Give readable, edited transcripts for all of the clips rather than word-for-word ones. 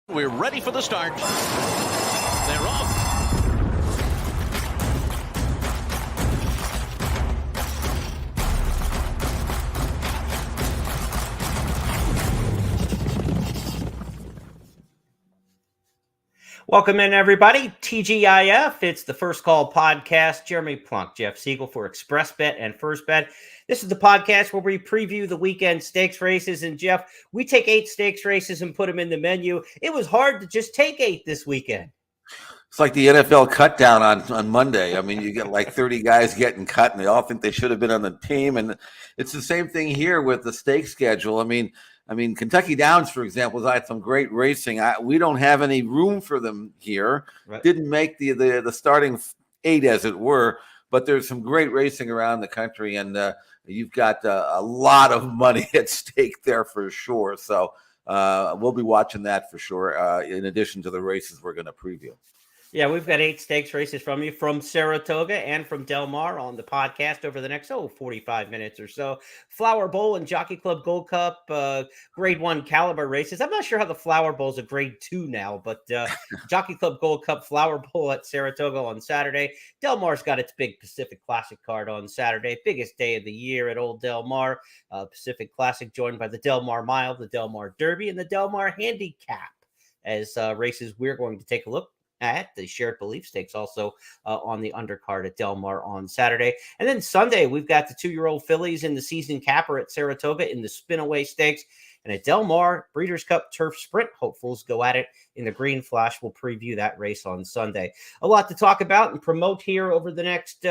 We're ready for the start. They're off. Welcome in, everybody. TGIF. It's the First Call podcast. Jeremy Plonk, Jeff Siegel for Express Bet and First Bet. This is the podcast where we preview the weekend stakes races. And Jeff, we take 8 stakes races and put them in the menu. It was hard to just take 8 this weekend. It's like the NFL cut down on Monday. I mean, you get like 30 guys getting cut, and they all think they should have been on the team. And it's the same thing here with the stake schedule. I mean, Kentucky Downs, for example, has had some great racing. We don't have any room for them here. Right. Didn't make the starting 8, as it were, but there's some great racing around the country, and you've got a lot of money at stake there for sure. So we'll be watching that for sure, in addition to the races we're going to preview. Yeah, we've got 8 stakes races from you from Saratoga and from Del Mar on the podcast over the next 45 minutes or so. Flower Bowl and Jockey Club Gold Cup, grade 1 caliber races. I'm not sure how the Flower Bowl is a grade 2 now, but Jockey Club Gold Cup Flower Bowl at Saratoga on Saturday. Del Mar's got its big Pacific Classic card on Saturday. Biggest day of the year at Old Del Mar. Pacific Classic joined by the Del Mar Mile, the Del Mar Derby, and the Del Mar Handicap as races we're going to take a look at. The Shared Belief Stakes also on the undercard at Del Mar on Saturday. And then Sunday, we've got the 2-year-old fillies in the season capper at Saratoga in the Spinaway Stakes. And at Del Mar, Breeders' Cup Turf Sprint hopefuls go at it in the Green Flash. We'll preview that race on Sunday. A lot to talk about and promote here over the next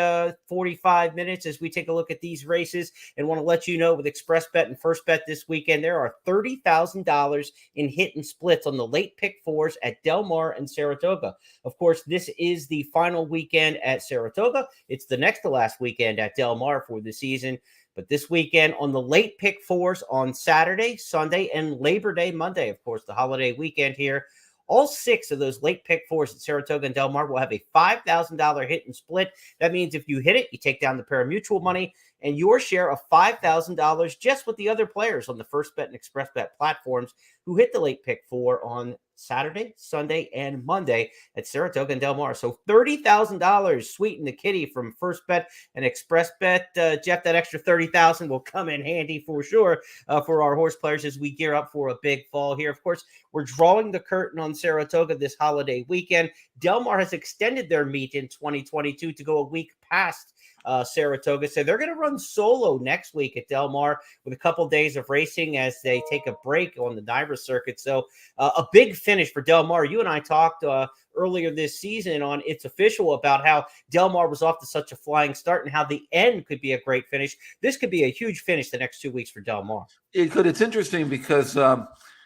45 minutes as we take a look at these races, and want to let you know with Express Bet and First Bet this weekend, there are $30,000 in hit and splits on the late pick 4s at Del Mar and Saratoga. Of course, this is the final weekend at Saratoga. It's the next to last weekend at Del Mar for the season. But this weekend on the late pick 4s on Saturday, Sunday, and Labor Day Monday, of course, the holiday weekend here, all 6 of those late pick 4s at Saratoga and Del Mar will have a $5,000 hit and split. That means if you hit it, you take down the pari-mutuel money and your share of $5,000 just with the other players on the First Bet and Express Bet platforms who hit the late pick 4 on Saturday, Sunday, and Monday at Saratoga and Del Mar. So $30,000 sweeten the kitty from First Bet and Express Bet. Jeff, that extra $30,000 will come in handy for sure for our horse players as we gear up for a big fall here. Of course, we're drawing the curtain on Saratoga this holiday weekend. Del Mar has extended their meet in 2022 to go a week past Saratoga. So they're going to run solo next week at Del Mar with a couple days of racing as they take a break on the NYRA circuit. So a big finish for Del Mar. You and I talked earlier this season on It's Official about how Del Mar was off to such a flying start and how the end could be a great finish. This could be a huge finish the next 2 weeks for Del Mar. It could. It's interesting because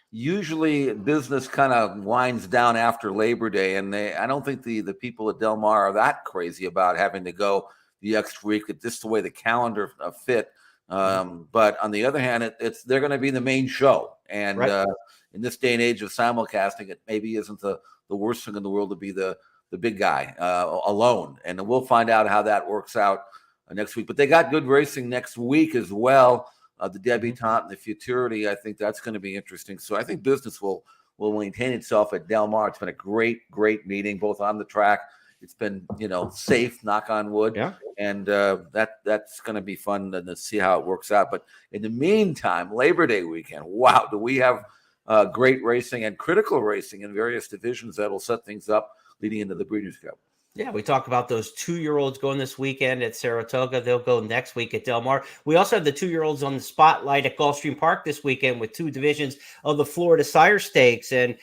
usually business kind of winds down after Labor Day, and I don't think the people at Del Mar are that crazy about having to go the extra week. It's just the way the calendar fit. But on the other hand, they're going to be the main show. And right. In this day and age of simulcasting, it maybe isn't the worst thing in the world to be the big guy alone. And we'll find out how that works out next week. But they got good racing next week as well. The debutante and the futurity, I think that's going to be interesting. So I think business will maintain itself at Del Mar. It's been a great meeting, both on the track. It's been, safe, knock on wood. Yeah. And that's going to be fun to see how it works out. But in the meantime, Labor Day weekend, wow, do we have great racing and critical racing in various divisions that'll set things up leading into the Breeders' Cup. Yeah, we talk about those 2-year-olds going this weekend at Saratoga. They'll go next week at Del Mar. We also have the 2-year-olds on the spotlight at Gulfstream Park this weekend with 2 divisions of the Florida Sire Stakes. And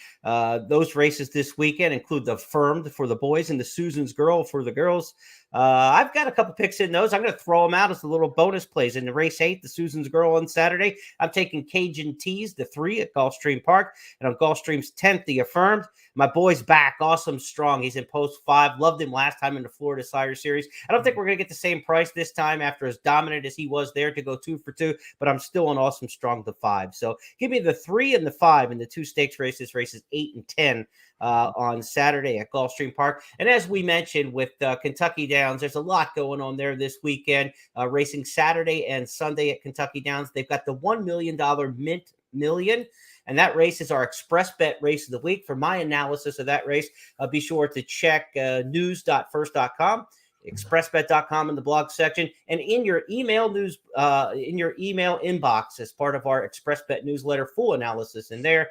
those races this weekend include the Firmed for the boys and the Susan's Girl for the girls. I've got a couple picks in those. I'm going to throw them out as the little bonus plays. In the race 8, the Susan's Girl on Saturday, I'm taking Cajun Tease, the 3 at Gulfstream Park. And on Gulfstream's 10th, the Affirmed. My boy's back. Awesome Strong. He's in post 5. Loved him last time in the Florida Sire Series. I don't think we're going to get the same price this time after as dominant as he was there to go 2 for 2, but I'm still on Awesome Strong the 5. So give me the 3 and the 5 in the 2 stakes races 8 and 10 on Saturday at Gulfstream Park. And as we mentioned with Kentucky Downs, there's a lot going on there this weekend. Racing Saturday and Sunday at Kentucky Downs. They've got the $1 million Mint million. And that race is our Express Bet race of the week. For my analysis of that race, be sure to check news.first.com, expressbet.com in the blog section, and in your email inbox as part of our Express Bet newsletter, full analysis in there.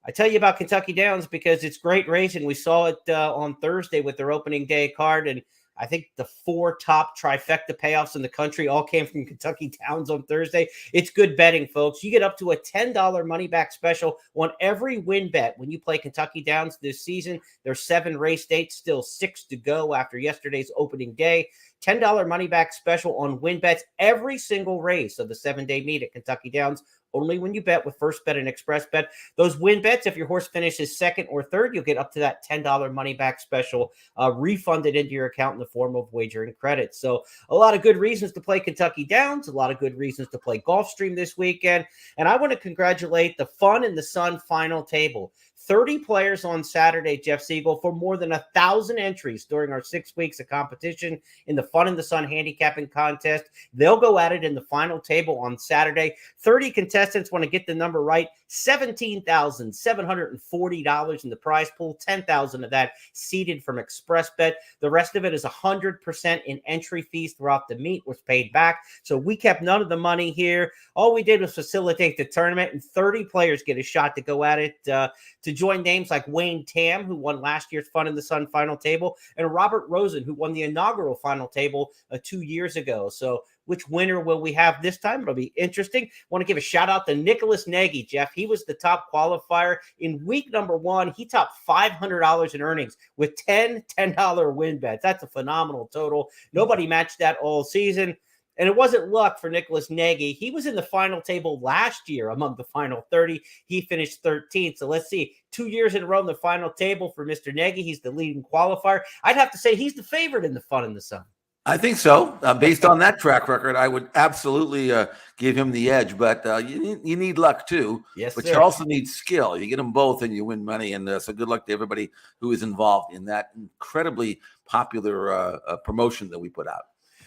I tell you about Kentucky Downs because it's great racing. We saw it on Thursday with their opening day card, and I think the 4 top trifecta payoffs in the country all came from Kentucky Downs on Thursday. It's good betting, folks. You get up to a $10 money back special on every win bet when you play Kentucky Downs this season. There's 7 race dates, still 6 to go after yesterday's opening day. $10 money back special on win bets every single race of the 7-day meet at Kentucky Downs. Only when you bet with First Bet and Express Bet. Those win bets, if your horse finishes second or third, you'll get up to that $10 money back special refunded into your account in the form of wagering credit. So a lot of good reasons to play Kentucky Downs, a lot of good reasons to play Gulfstream this weekend. And I want to congratulate the Fun in the Sun final table. 30 players on Saturday, Jeff Siegel, for more than 1,000 entries during our 6 weeks of competition in the Fun in the Sun handicapping contest. They'll go at it in the final table on Saturday. 30 contestants want to get the number right. $17,740 in the prize pool, 10,000 of that seeded from Express Bet. The rest of it is 100% in entry fees throughout the meet was paid back. So we kept none of the money here. All we did was facilitate the tournament, and 30 players get a shot to go at it, to join names like Wayne Tam, who won last year's Fun in the Sun final table, and Robert Rosen, who won the inaugural final table 2 years ago. So which winner will we have this time? It'll be interesting. I want to give a shout out to Nicholas Nagy, Jeff. He was the top qualifier in week number 1. He topped $500 in earnings with 10 $10 win bets. That's a phenomenal total. Nobody matched that all season. And it wasn't luck for Nicholas Nagy. He was in the final table last year among the final 30. He finished 13th. So let's see, 2 years in a row in the final table for Mr. Nagy. He's the leading qualifier. I'd have to say he's the favorite in the Fun in the Sun. I think so. Based on that track record, I would absolutely give him the edge. But you need luck too. Yes, but sir. you also need skill. You get them both, and you win money. And so good luck to everybody who is involved in that incredibly popular promotion that we put out.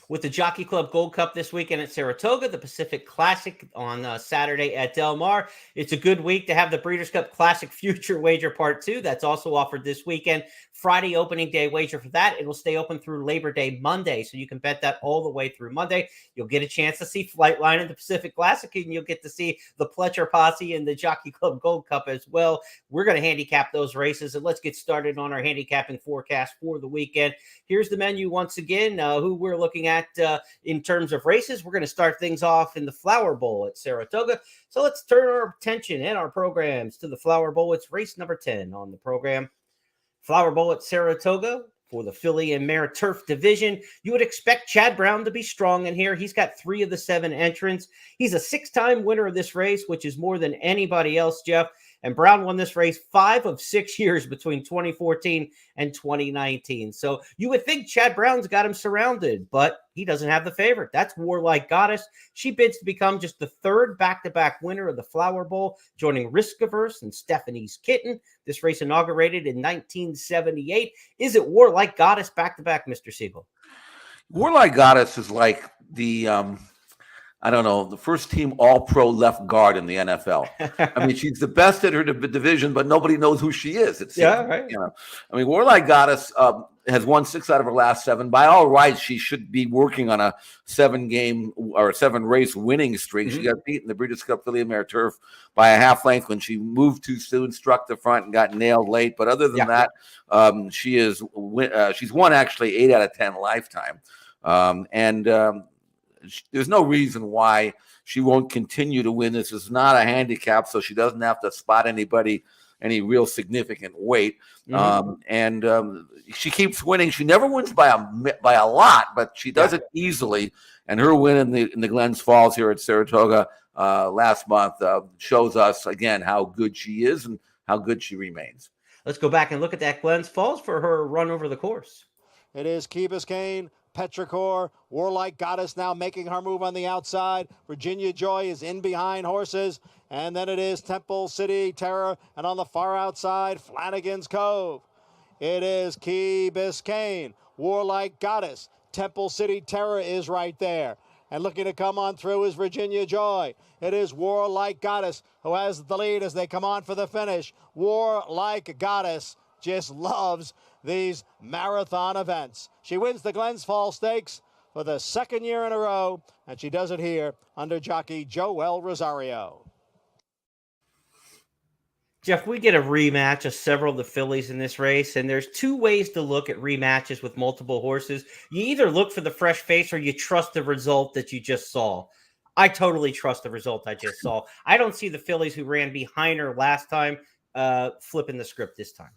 With the Jockey Club Gold Cup this weekend at Saratoga, the Pacific Classic on Saturday at Del Mar. It's a good week to have the Breeders' Cup Classic Future Wager Part 2. That's also offered this weekend. Friday opening day wager for that. It will stay open through Labor Day Monday, so you can bet that all the way through Monday. You'll get a chance to see Flightline in the Pacific Classic, and you'll get to see the Pletcher Posse in the Jockey Club Gold Cup as well. We're going to handicap those races, and let's get started on our handicapping forecast for the weekend. Here's the menu once again, who we're looking at in terms of races. We're going to start things off in the Flower Bowl at Saratoga. So let's turn our attention and our programs to the Flower Bowl. It's race number 10 on the program. Flower Bowl at Saratoga for the filly and mare turf division. You would expect Chad Brown to be strong in here. He's got 3 of the 7 entrants. He's a 6-time winner of this race, which is more than anybody else, Jeff. And Brown won this race 5 of 6 years between 2014 and 2019. So you would think Chad Brown's got him surrounded, but he doesn't have the favorite. That's Warlike Goddess. She bids to become just the 3rd back-to-back winner of the Flower Bowl, joining Risk Averse and Stephanie's Kitten. This race inaugurated in 1978. Is it Warlike Goddess back-to-back, Mr. Siegel? Warlike Goddess is like the I don't know, the first team all-pro left guard in the NFL. I mean, she's the best at her division, but nobody knows who she is. It seems, yeah, right. You know, I mean, Warlike Goddess has won 6 out of her last 7. By all rights, she should be working on a 7-game or 7-race winning streak. Mm-hmm. She got beaten the Breeders' Cup Filly and Mare Turf by a half length when she moved too soon, struck the front, and got nailed late. But other than that, she's won actually 8 out of 10 lifetime. There's no reason why she won't continue to win. This is not a handicap, so she doesn't have to spot anybody any real significant weight. Mm-hmm. She keeps winning. She never wins by a lot, but she does it easily. And her win in the Glens Falls here at Saratoga last month shows us again how good she is and how good she remains. Let's go back and look at that Glens Falls for her run over the course. It is Key Biscayne, Petrichor, Warlike Goddess now making her move on the outside. Virginia Joy is in behind horses. And then it is Temple City Terror. And on the far outside, Flanagan's Cove. It is Key Biscayne, Warlike Goddess. Temple City Terror is right there. And looking to come on through is Virginia Joy. It is Warlike Goddess who has the lead as they come on for the finish. Warlike Goddess just loves these marathon events. She wins the Glens Falls Stakes for the second year in a row, and she does it here under jockey Joel Rosario. Jeff, we get a rematch of several of the fillies in this race, and there's two ways to look at rematches with multiple horses. You either look for the fresh face or you trust the result that you just saw. I totally trust the result I just saw. I don't see the fillies who ran behind her last time flipping the script this time.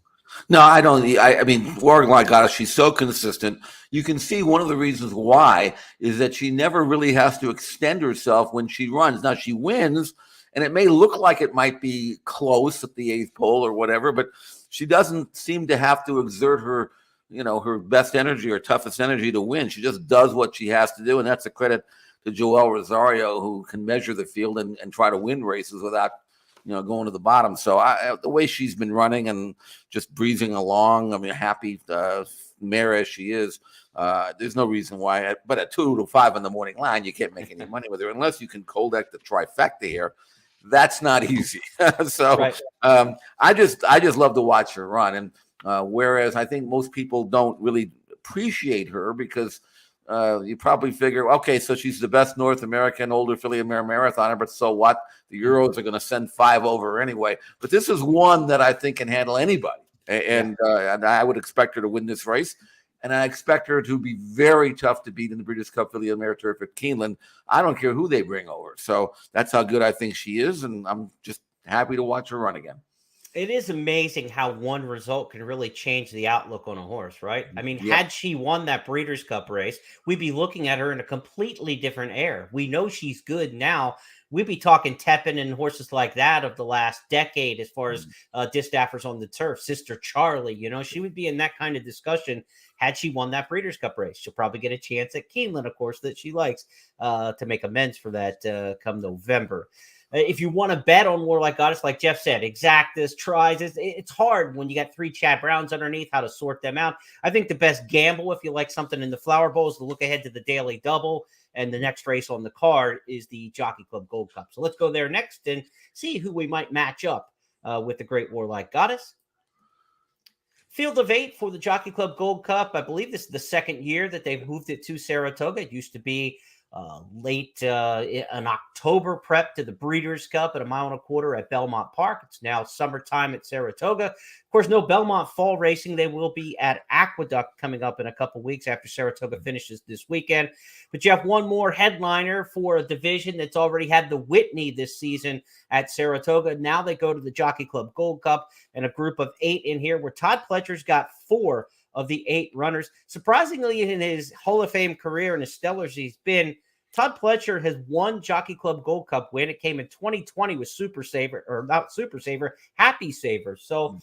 No, I don't. I mean, Warlike Goddess, she's so consistent. You can see one of the reasons why is that she never really has to extend herself when she runs. Now, she wins, and it may look like it might be close at the eighth pole or whatever, but she doesn't seem to have to exert her, her best energy or toughest energy to win. She just does what she has to do, and that's a credit to Joel Rosario, who can measure the field and try to win races without going to the bottom. So the way she's been running and just breezing along, I mean, happy mare as she is, there's no reason why. But at 2 to 5 in the morning line, you can't make any money with her unless you can cold deck the trifecta here. That's not easy. So Right. I just love to watch her run. And whereas I think most people don't really appreciate her because you probably figure, okay, so she's the best North American older filly mare marathoner, but so what? The Euros are going to send 5 over her anyway. But this is one that I think can handle anybody. And I would expect her to win this race. And I expect her to be very tough to beat in the Breeders' Cup Filly of Mare Turf at Keeneland. I don't care who they bring over. So that's how good I think she is. And I'm just happy to watch her run again. It is amazing how one result can really change the outlook on a horse, right? I mean, had she won that Breeders' Cup race, we'd be looking at her in a completely different air. We know she's good now. We'd be talking Tepin and horses like that of the last decade as far as distaffers on the turf. Sister Charlie, she would be in that kind of discussion had she won that Breeders' Cup race. She'll probably get a chance at Keeneland, of course, that she likes to make amends for that come November. If you want to bet on Warlike Goddess, like Jeff said, exactas, tries, it's hard when you got 3 Chad Browns underneath, how to sort them out. I think the best gamble, if you like something in the Flower Bowl, is to look ahead to the Daily Double, and the next race on the card is the Jockey Club Gold Cup. So let's go there next and see who we might match up with the great Warlike Goddess. Field of 8 for the Jockey Club Gold Cup. I believe this is the second year that they've moved it to Saratoga. It used to be late an October prep to the Breeders' Cup at 1.25 miles at Belmont Park. It's now summertime at Saratoga. Of course, no Belmont fall racing. They will be at Aqueduct coming up in a couple weeks after Saratoga finishes this weekend. But you have one more headliner for a division that's already had the Whitney this season at Saratoga. Now they go to the Jockey Club Gold Cup and a group of 8 in here where Todd Pletcher's got 4 of the 8 runners. Surprisingly, in his Hall of Fame career and as stellar as he's been, Todd Pletcher has one Jockey Club Gold Cup win. It came in 2020 with Super Saver, or not Super Saver, Happy Saver. So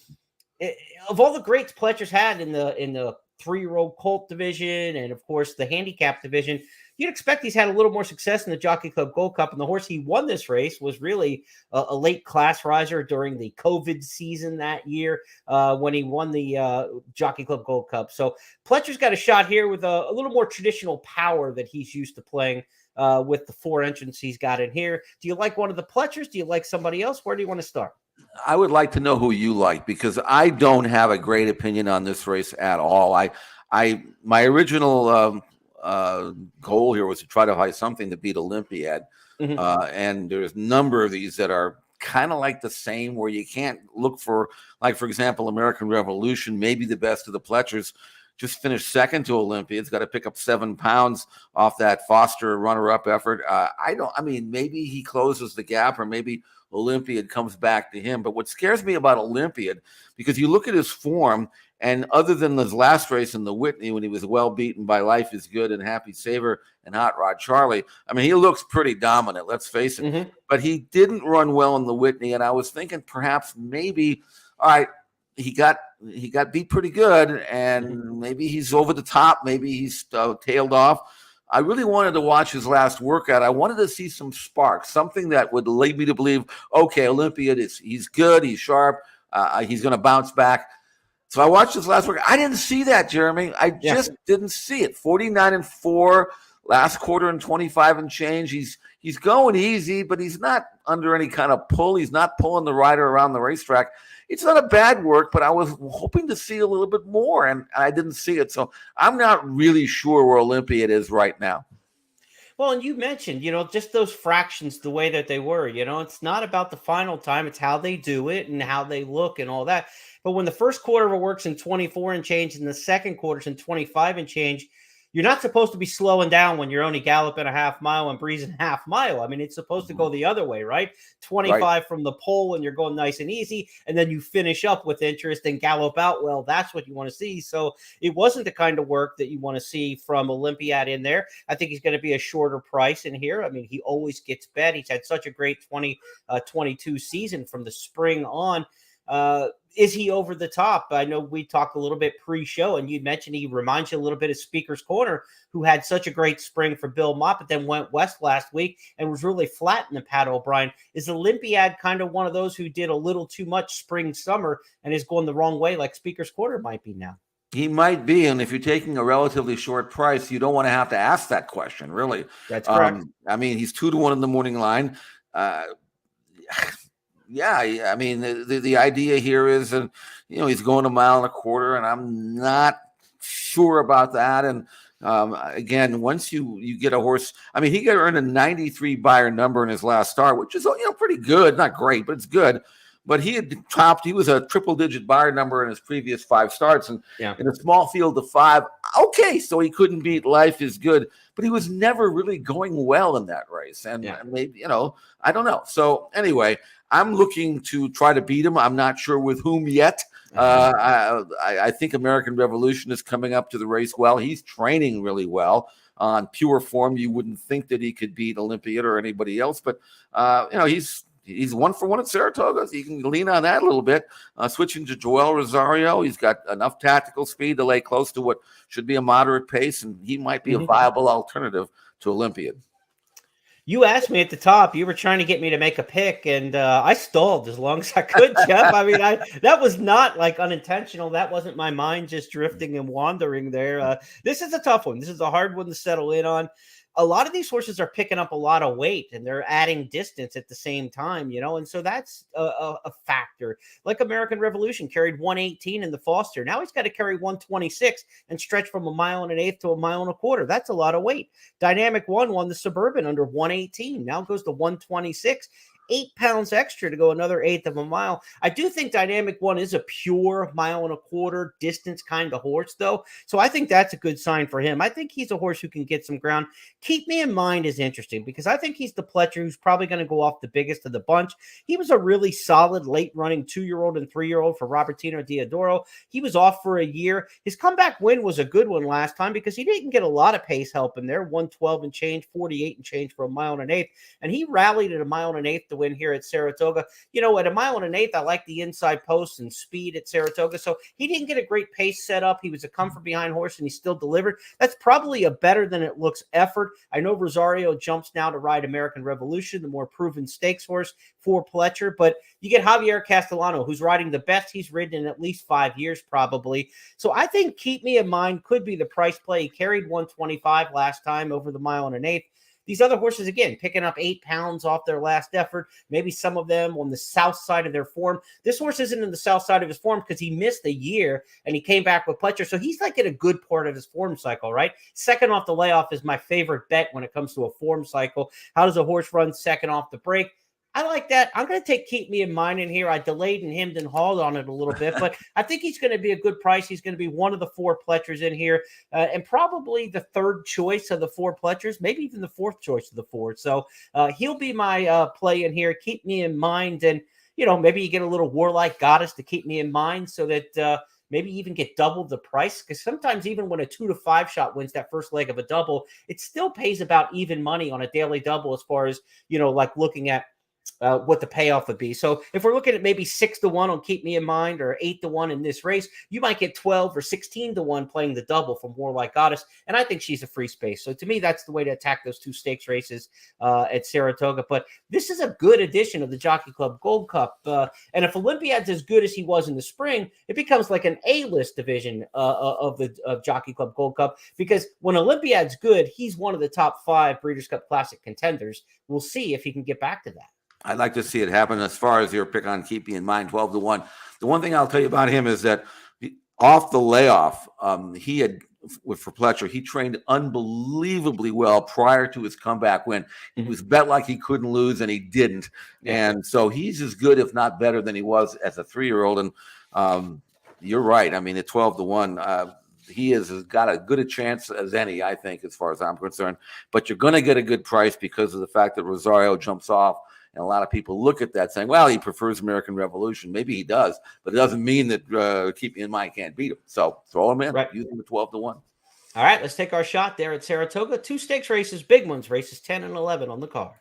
of all the greats Pletcher's had in the 3-year-old colt division and, of course, the handicap division, you'd expect he's had a little more success in the Jockey Club Gold Cup. And the horse he won this race was really a late class riser during the COVID season that year when he won the Jockey Club Gold Cup. So Pletcher's got a shot here with a little more traditional power that he's used to playing with the 4 entrants he's got in here. Do you like one of the Pletchers? Do you like somebody else? Where do you want to start? I would like to know who you like because I don't have a great opinion on this race at all. My original goal here was to try to find something to beat Olympiad. And there's a number of these that are kind of like the same where you can't look for, like, for example, American Revolution, maybe the best of the Pletchers, just finished second to Olympiad's, got to pick up 7 pounds off that Foster runner-up effort. Maybe he closes the gap or maybe Olympiad comes back to him. But what scares me about Olympiad, because you look at his form, and other than his last race in the Whitney when he was well beaten by Life is Good and Happy Saver and Hot Rod Charlie, I mean, he looks pretty dominant, let's face it. But he didn't run well in the Whitney, and I was thinking perhaps maybe, all right, he got beat pretty good, and maybe he's over the top, maybe he's tailed off. I really wanted to watch his last workout. I wanted to see some sparks, something that would lead me to believe, okay, Olympiad, he's good, he's sharp, he's going to bounce back. So I watched his last workout. I didn't see that, Jeremy. I just didn't see it. 49-4, last quarter and 25 and change. He's going easy, but he's not under any kind of pull. He's not pulling the rider around the racetrack. It's not a bad work, but I was hoping to see a little bit more, and I didn't see it. So I'm not really sure where Olympiad is right now. Well, and you mentioned, just those fractions, the way that they were, it's not about the final time. It's how they do it and how they look and all that. But when the first quarter of it works in 24 and change and the second quarter's in 25 and change, you're not supposed to be slowing down when you're only galloping a half mile and breezing a half mile. I mean, it's supposed to go the other way, right? 25 right. from the pole and you're going nice and easy. And then you finish up with interest and gallop out. Well, that's what you want to see. So it wasn't the kind of work that you want to see from Olympiad in there. I think he's going to be a shorter price in here. I mean, he always gets bet. He's had such a great 2022 season from the spring on. Is he over the top? I know we talked a little bit pre-show, and you mentioned he reminds you a little bit of Speaker's Corner, who had such a great spring for Bill Mott, but then went west last week and was really flat in the Pat O'Brien. Is Olympiad kind of one of those who did a little too much spring, summer, and is going the wrong way like Speaker's Corner might be now? He might be, and if you're taking a relatively short price, you don't want to have to ask that question, really. That's correct. I mean, he's 2-1 in the morning line. Yeah, I mean, the idea here is that, he's going 1.25 miles, and I'm not sure about that. And again, once you get a horse, I mean, he got earned a 93 buyer number in his last start, which is, pretty good. Not great, but it's good. But he was a triple-digit buyer number in his previous 5 starts. And in a small field of 5, okay, so he couldn't beat Life is Good. But he was never really going well in that race. And maybe, I don't know. So anyway, I'm looking to try to beat him. I'm not sure with whom yet. I think American Revolution is coming up to the race well. He's training really well. On pure form, you wouldn't think that he could beat Olympiad or anybody else. But, he's 1-for-1 at Saratoga. So you can lean on that a little bit. Switching to Joel Rosario, he's got enough tactical speed to lay close to what should be a moderate pace, and he might be a viable alternative to Olympiad. You asked me at the top, you were trying to get me to make a pick, and I stalled as long as I could, Jeff. I mean, that was not like unintentional. That wasn't my mind just drifting and wandering there. This is a tough one. This is a hard one to settle in on. A lot of these horses are picking up a lot of weight and they're adding distance at the same time, and so that's a factor. Like American Revolution carried 118 in the Foster. Now he's got to carry 126 and stretch from 1 1/8 to 1 1/4. That's a lot of weight. Dynamic One won the Suburban under 118. Now goes to 126. 8 pounds extra to go another 1/8 of a mile. I do think Dynamic One is a pure 1 1/4 distance kind of horse, though. So I think that's a good sign for him. I think he's a horse who can get some ground. Keep Me in Mind is interesting because I think he's the Pletcher who's probably going to go off the biggest of the bunch. He was a really solid late running 2-year-old and 3-year-old for Robertino Diodoro. He was off for a year. His comeback win was a good one last time because he didn't get a lot of pace help in there. 112 and change, 48 and change for 1 1/8. And he rallied at 1 1/8 to win here at Saratoga. At 1 1/8, I like the inside post and speed at Saratoga. So he didn't get a great pace set up. He was a come from behind horse and he still delivered. That's probably a better than it looks effort. I know Rosario jumps now to ride American Revolution, the more proven stakes horse for Pletcher, but you get Javier Castellano, who's riding the best he's ridden in at least 5 years, probably. So I think Keep Me in Mind could be the price play. He carried 125 last time over the 1 1/8. These other horses, again, picking up 8 pounds off their last effort, maybe some of them on the south side of their form. This horse isn't in the south side of his form because he missed a year and he came back with Pletcher. So he's like in a good part of his form cycle, right? Second off the layoff is my favorite bet when it comes to a form cycle. How does a horse run second off the break? I like that. I'm going to take Keep Me in Mind in here. I delayed and hemmed and hawed on it a little bit, but I think he's going to be a good price. He's going to be one of the 4 Pletchers in here and probably the 3rd choice of the 4 Pletchers, maybe even the 4th choice of the 4. So he'll be my play in here. Keep Me in Mind. And, maybe you get a little Warlike Goddess to keep me in mind so that maybe even get double the price. Because sometimes even when a 2 to 5 shot wins that first leg of a double, it still pays about even money on a daily double as far as, like looking at what the payoff would be. So if we're looking at maybe 6-1 on Keep Me in Mind or 8-1 in this race, you might get 12 or 16-1 playing the double from War Like Goddess. And I think she's a free space. So to me, that's the way to attack those 2 stakes races at Saratoga. But this is a good edition of the Jockey Club Gold Cup. And if Olympiad's as good as he was in the spring, it becomes like an A-list division of Jockey Club Gold Cup, because when Olympiad's good, he's one of the top 5 Breeders' Cup Classic contenders. We'll see if he can get back to that. I'd like to see it happen. As far as your pick on Keep Me in Mind, 12-1. The one thing I'll tell you about him is that off the layoff, he had for Pletcher, he trained unbelievably well prior to his comeback win. He was bet like he couldn't lose, and he didn't. And so he's as good, if not better, than he was as a 3-year-old. And you're right. I mean, at 12-1, he has got as good a chance as any, I think, as far as I'm concerned. But you're going to get a good price because of the fact that Rosario jumps off. And a lot of people look at that saying, well, he prefers American Revolution. Maybe he does, but it doesn't mean that Keep Me in Mind can't beat him. So throw him in. Right. Use him at 12-1. All right, let's take our shot there at Saratoga. 2 stakes races, big ones, races 10 and 11 on the card.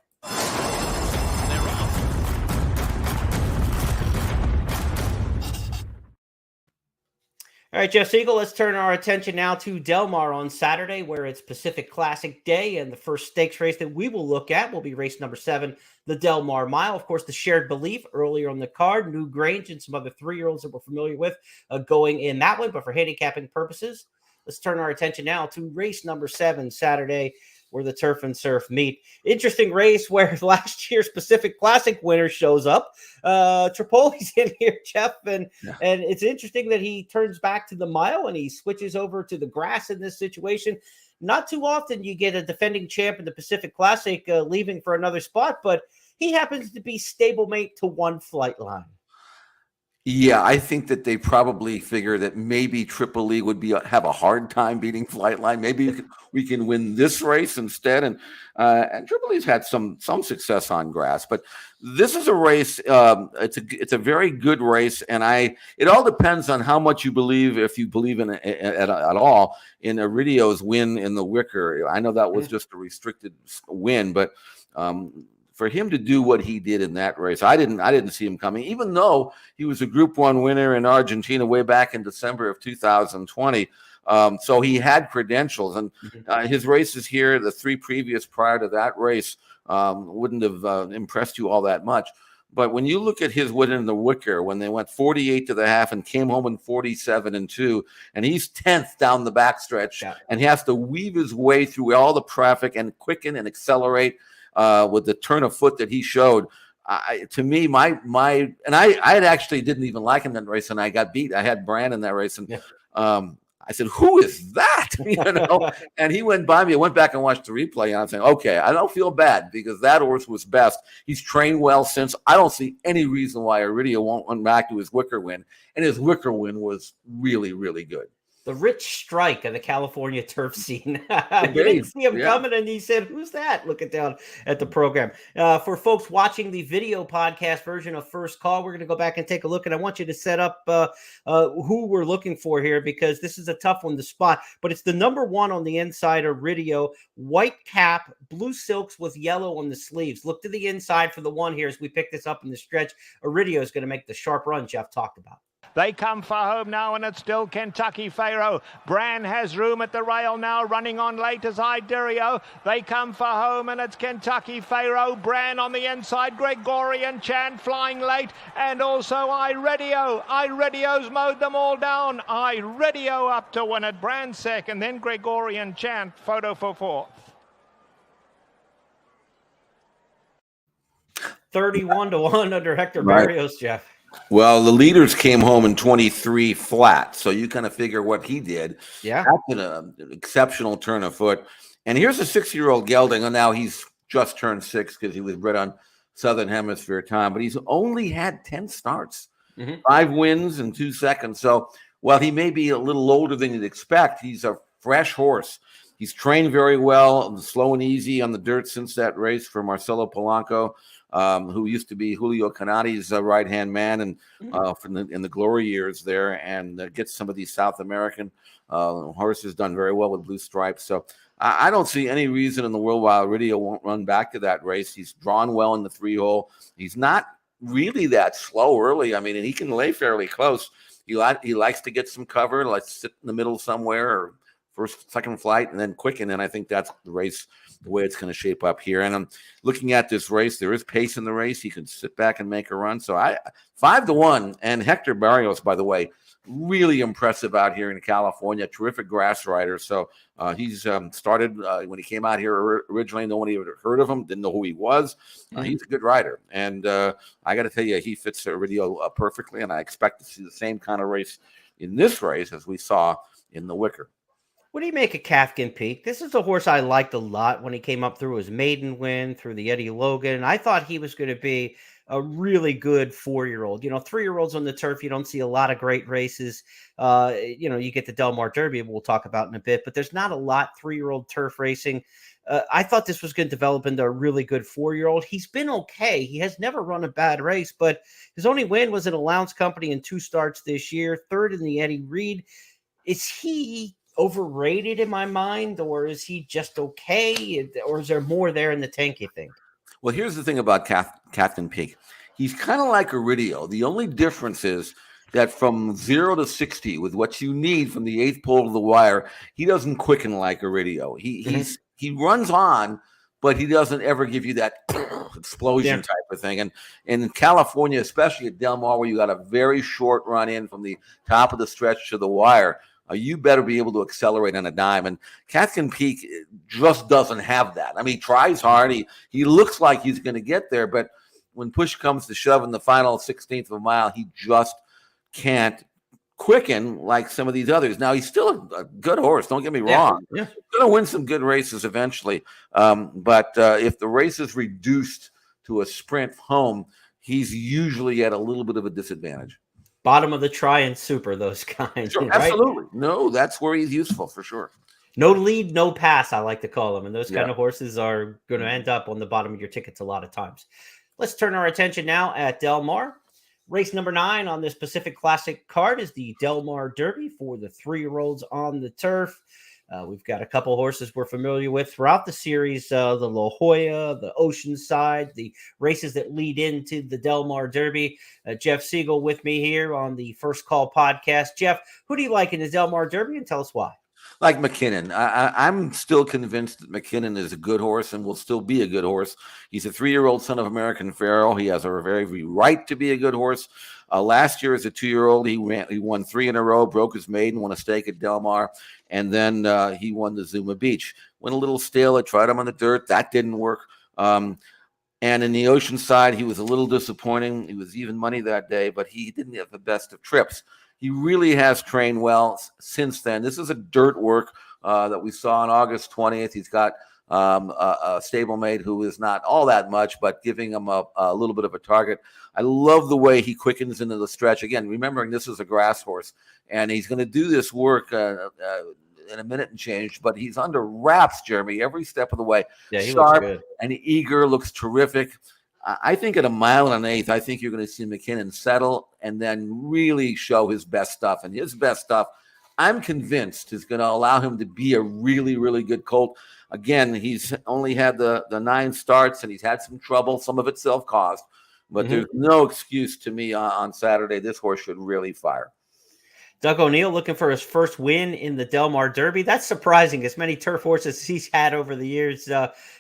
All right, Jeff Siegel, let's turn our attention now to Del Mar on Saturday, where it's Pacific Classic Day, and the first stakes race that we will look at will be race number 7, the Del Mar Mile. Of course, the Shared Belief earlier on the card, New Grange and some other 3-year-olds that we're familiar with going in that one, but for handicapping purposes, let's turn our attention now to race number 7, Saturday, where the turf and surf meet. Interesting race where last year's Pacific Classic winner shows up. Tripoli's in here, Jeff, and it's interesting that he turns back to the mile and he switches over to the grass in this situation. Not too often you get a defending champ in the Pacific Classic leaving for another spot, but he happens to be stablemate to one Flightline. Yeah, I think that they probably figure that maybe Tripoli would have a hard time beating Flightline. Maybe we can win this race instead. And Tripoli's had some success on grass, but this is a race. It's a very good race, and it all depends on how much you believe, if you believe in it at all, in Iridio's win in the Wicker. I know that was just a restricted win, but for him to do what he did in that race, I didn't see him coming, even though he was a Group 1 winner in Argentina way back in December of 2020. So he had credentials, and his races here, the 3 previous prior to that race, wouldn't have impressed you all that much. But when you look at his win in the Wicker, when they went 48 to the half and came home in 47-2, and he's 10th down the backstretch, and he has to weave his way through all the traffic and quicken and accelerate with the turn of foot that he showed. To me, I had actually didn't even like him in that race, and I got beat. I had Brand in that race, and I said, "Who is that?" And he went by me. I went back and watched the replay, and I'm saying, "Okay, I don't feel bad because that horse was best. He's trained well since. I don't see any reason why Iridio won't run back to his Wicker win, and his Wicker win was really, really good." The Rich Strike of the California turf scene. You didn't see him coming, and he said, "Who's that?" Looking down at the program. For folks watching the video podcast version of First Call, we're going to go back and take a look, and I want you to set up who we're looking for here, because this is a tough one to spot, but it's the number 1 on the inside, Iridio, white cap, blue silks with yellow on the sleeves. Look to the inside for the 1 here as we pick this up in the stretch. Iridio is going to make the sharp run Jeff talked about. They come for home now, and it's still Kentucky Pharaoh. Bran has room at the rail now, running on late as Iderio. They come for home, and it's Kentucky Pharaoh. Bran on the inside, Gregorian Chant flying late, and also Iredio. Iredio's mowed them all down. Iredio up to win it. Bran second, then Gregorian Chant, photo for 4th. 31-1 under Hector Barrios, Jeff. Well, the leaders came home in 23 flat, so you kind of figure what he did. Yeah, that's an exceptional turn of foot. And here's a 6-year-old gelding, and now he's just turned 6 because he was bred on Southern Hemisphere time, but he's only had 10 starts, 5 wins and 2 seconds. So while he may be a little older than you'd expect, he's a fresh horse. He's trained very well, slow and easy on the dirt since that race for Marcelo Polanco, who used to be Julio Canati's right-hand man and in the glory years there, and gets some of these South American horses done very well with blue stripes. So I don't see any reason in the world why Iridio won't run back to that race. He's drawn well in the 3-hole. He's not really that slow early. I mean, and he can lay fairly close. He likes to get some cover, like sit in the middle somewhere or first, second flight, and then quicken. And I think that's the race, the way it's going to shape up here. And I'm looking at this race. There is pace in the race. He can sit back and make a run. So 5-1. And Hector Barrios, by the way, really impressive out here in California. Terrific grass rider. So he's started when he came out here originally. No one even heard of him. Didn't know who he was. He's a good rider. And I got to tell you, he fits Iridio perfectly. And I expect to see the same kind of race in this race as we saw in the Wicker. What do you make of Calfkin Peak? This is a horse I liked a lot when he came up through his maiden win, through the Eddie Logan. I thought he was going to be a really good 4-year-old. 3-year-olds on the turf, you don't see a lot of great races. You get the Del Mar Derby, we'll talk about in a bit, but there's not a lot 3-year-old turf racing. I thought this was going to develop into a really good 4-year-old. He's been okay. He has never run a bad race, but his only win was an allowance company in 2 starts this year, 3rd in the Eddie Reed. Is he overrated in my mind, or is he just okay, or is there more there in the tank, you think? Well, here's the thing about Calfkin Peak. He's kind of like Iridio. The only difference is that from 0 to 60, with what you need from the 8th pole to the wire, he doesn't quicken like Iridio. He runs on, but he doesn't ever give you that explosion type of thing. And in California, especially at Del Mar, where you got a very short run in from the top of the stretch to the wire, you better be able to accelerate on a dime. And Calfkin Peak just doesn't have that. I mean, he tries hard. He looks like he's going to get there, but when push comes to shove in the final 16th of a mile, he just can't quicken like some of these others. Now, he's still a good horse. Don't get me wrong. Yeah. He's going to win some good races eventually. But if the race is reduced to a sprint home, he's usually at a little bit of a disadvantage. Bottom of the try and super, those kinds. Sure, right? Absolutely. No, that's where he's useful for sure. No lead, no pass, I like to call them. And those kind Yeah. of horses are going to end up on the bottom of your tickets a lot of times. Let's turn our attention now at Del Mar. Race number 9 on this Pacific Classic card is the Del Mar Derby for the 3-year-olds on the turf. We've got a couple horses we're familiar with throughout the series, the La Jolla, the Oceanside, the races that lead into the Del Mar Derby. Jeff Siegel with me here on the First Call podcast. Jeff, who do you like in the Del Mar Derby, and tell us why? Like McKinnon. I'm still convinced that McKinnon is a good horse and will still be a good horse. He's a 3-year-old son of American Pharoah. He has a very right to be a good horse. Last year as a 2-year-old, he won 3 in a row, broke his maiden, won a stake at Del Mar, and then he won the Zuma Beach. Went a little stale. I tried him on the dirt. That didn't work. And in the Oceanside, he was a little disappointing. He was even money that day, but he didn't have the best of trips. He really has trained well since then. This is a dirt work that we saw on August 20th. He's got a stablemate who is not all that much, but giving him a little bit of a target. I love the way he quickens into the stretch. Again, remembering this is a grass horse, and he's going to do this work in a minute and change, but he's under wraps, Jeremy, every step of the way. Yeah, he Sharp looks good. and eager, looks terrific. I think at 1 1/8, I think you're going to see McKinnon settle and then really show his best stuff. And his best stuff, I'm convinced, is going to allow him to be a really, really good colt. Again, he's only had the 9 starts, and he's had some trouble, some of it self-caused. But there's no excuse to me on Saturday. This horse should really fire. Doug O'Neill looking for his first win in the Del Mar Derby. That's surprising, as many turf horses he's had over the years,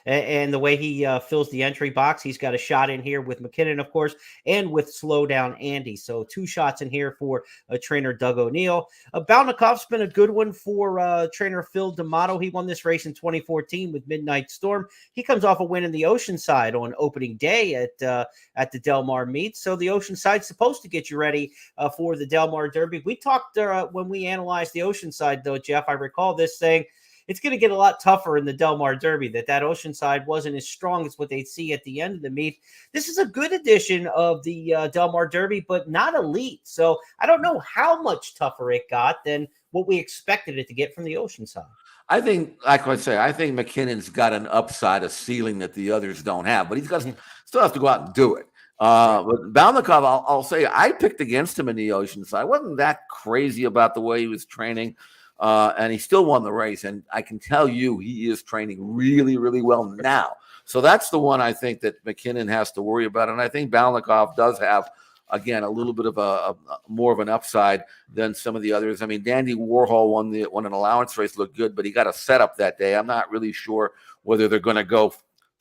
and the way he fills the entry box. He's got a shot in here with McKinnon, of course, and with Slow Down Andy. So 2 shots in here for trainer Doug O'Neill. Balnikov's been a good one for trainer Phil D'Amato. He won this race in 2014 with Midnight Storm. He comes off a win in the Oceanside on opening day at the Del Mar meet. So the Oceanside's supposed to get you ready for the Del Mar Derby. We talked when we analyzed the Oceanside, though, Jeff, I recall this saying it's going to get a lot tougher in the Del Mar Derby, that Oceanside wasn't as strong as what they'd see at the end of the meet. This is a good edition of the Del Mar Derby, but not elite. So I don't know how much tougher it got than what we expected it to get from the Oceanside. I think, like I say, I think McKinnon's got an upside, a ceiling that the others don't have, but he's got still have to go out and do it. But Balnikov, I'll say I picked against him in the Oceanside. I wasn't that crazy about the way he was training. and he still won the race. And I can tell you he is training really, really well now. So that's the one I think that McKinnon has to worry about. And I think Balnikov does have, again, a little bit of a more of an upside than some of the others. I mean, Dandy Warhol won an allowance race, looked good, but he got a setup that day. I'm not really sure whether they're going to go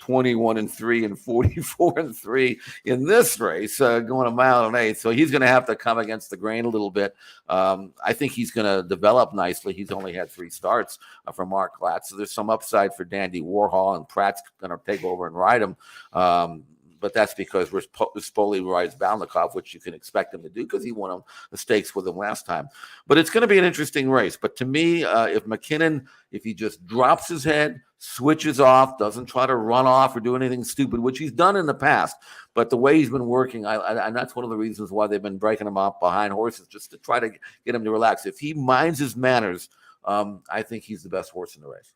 21-3 and 44-3 in this race, going a mile and 8. So he's going to have to come against the grain a little bit. I think he's going to develop nicely. He's only had 3 starts from Mark Klatt. So there's some upside for Dandy Warhol, and Pratt's going to take over and ride him. But that's because Spoli rides Balnikov, which you can expect him to do because he won the stakes with him last time. But it's going to be an interesting race. But to me, if McKinnon, if he just drops his head, switches off, doesn't try to run off or do anything stupid, which he's done in the past, but the way he's been working, and that's one of the reasons why they've been breaking him up behind horses, just to try to get him to relax. If he minds his manners, I think he's the best horse in the race.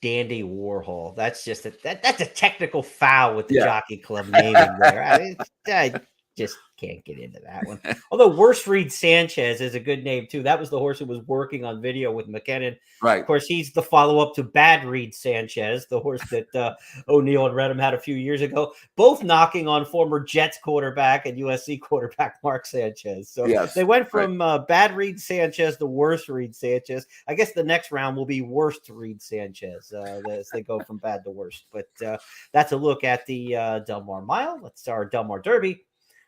Dandy Warhol. That's just that's a technical foul with the Jockey Club naming there. I just can't get into that one. Although Worst Reed Sanchez is a good name too. That was the horse who was working on video with McKinnon. Right. Of course, he's the follow-up to Bad Reed Sanchez, the horse that O'Neill and Redham had a few years ago, both knocking on former Jets quarterback and USC quarterback Mark Sanchez. So they went from Bad Reed Sanchez to Worst Reed Sanchez. I guess the next round will be Worst Reed Sanchez as they go from bad to worst. But that's a look at the Del Mar Mile. Let's start our Del Mar Derby.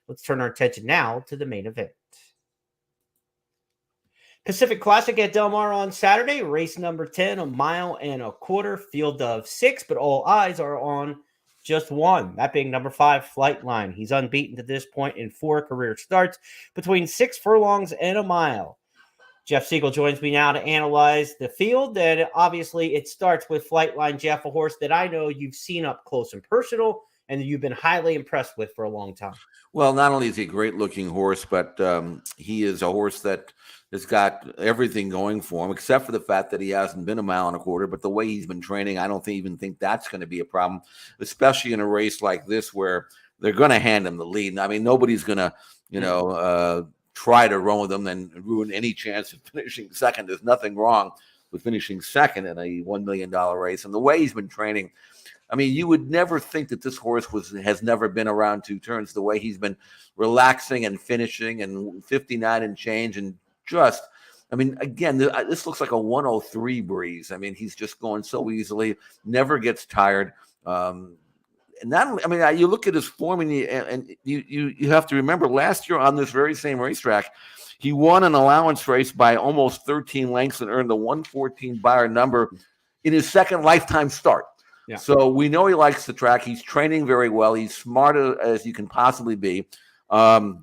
Let's turn our attention now to the main event. Pacific Classic at Del Mar on Saturday, race number 10, 1.25 miles, field of 6, but all eyes are on just one, that being number 5, Flightline. He's unbeaten to this point in 4 career starts between 6 furlongs and a mile. Jeff Siegel joins me now to analyze the field, and obviously it starts with Flightline, Jeff, a horse that I know you've seen up close and personal and that you've been highly impressed with for a long time. Well, not only is he a great-looking horse, but he is a horse that has got everything going for him, except for the fact that he hasn't been 1.25 miles. But the way he's been training, I don't even think that's going to be a problem, especially in a race like this where they're going to hand him the lead. I mean, nobody's going to, try to run with him and ruin any chance of finishing second. There's nothing wrong with finishing second in a $1 million race. And the way he's been training, I mean, you would never think that this horse has never been around 2 turns, the way he's been relaxing and finishing and 59 and change. And just, I mean, again, this looks like a 103 breeze. I mean, he's just going so easily, never gets tired. And not, I mean, you look at his form and you have to remember last year on this very same racetrack, he won an allowance race by almost 13 lengths and earned the 114 Beyer number in his second lifetime start. Yeah. So we know he likes the track. He's training very well. He's smart as you can possibly be. And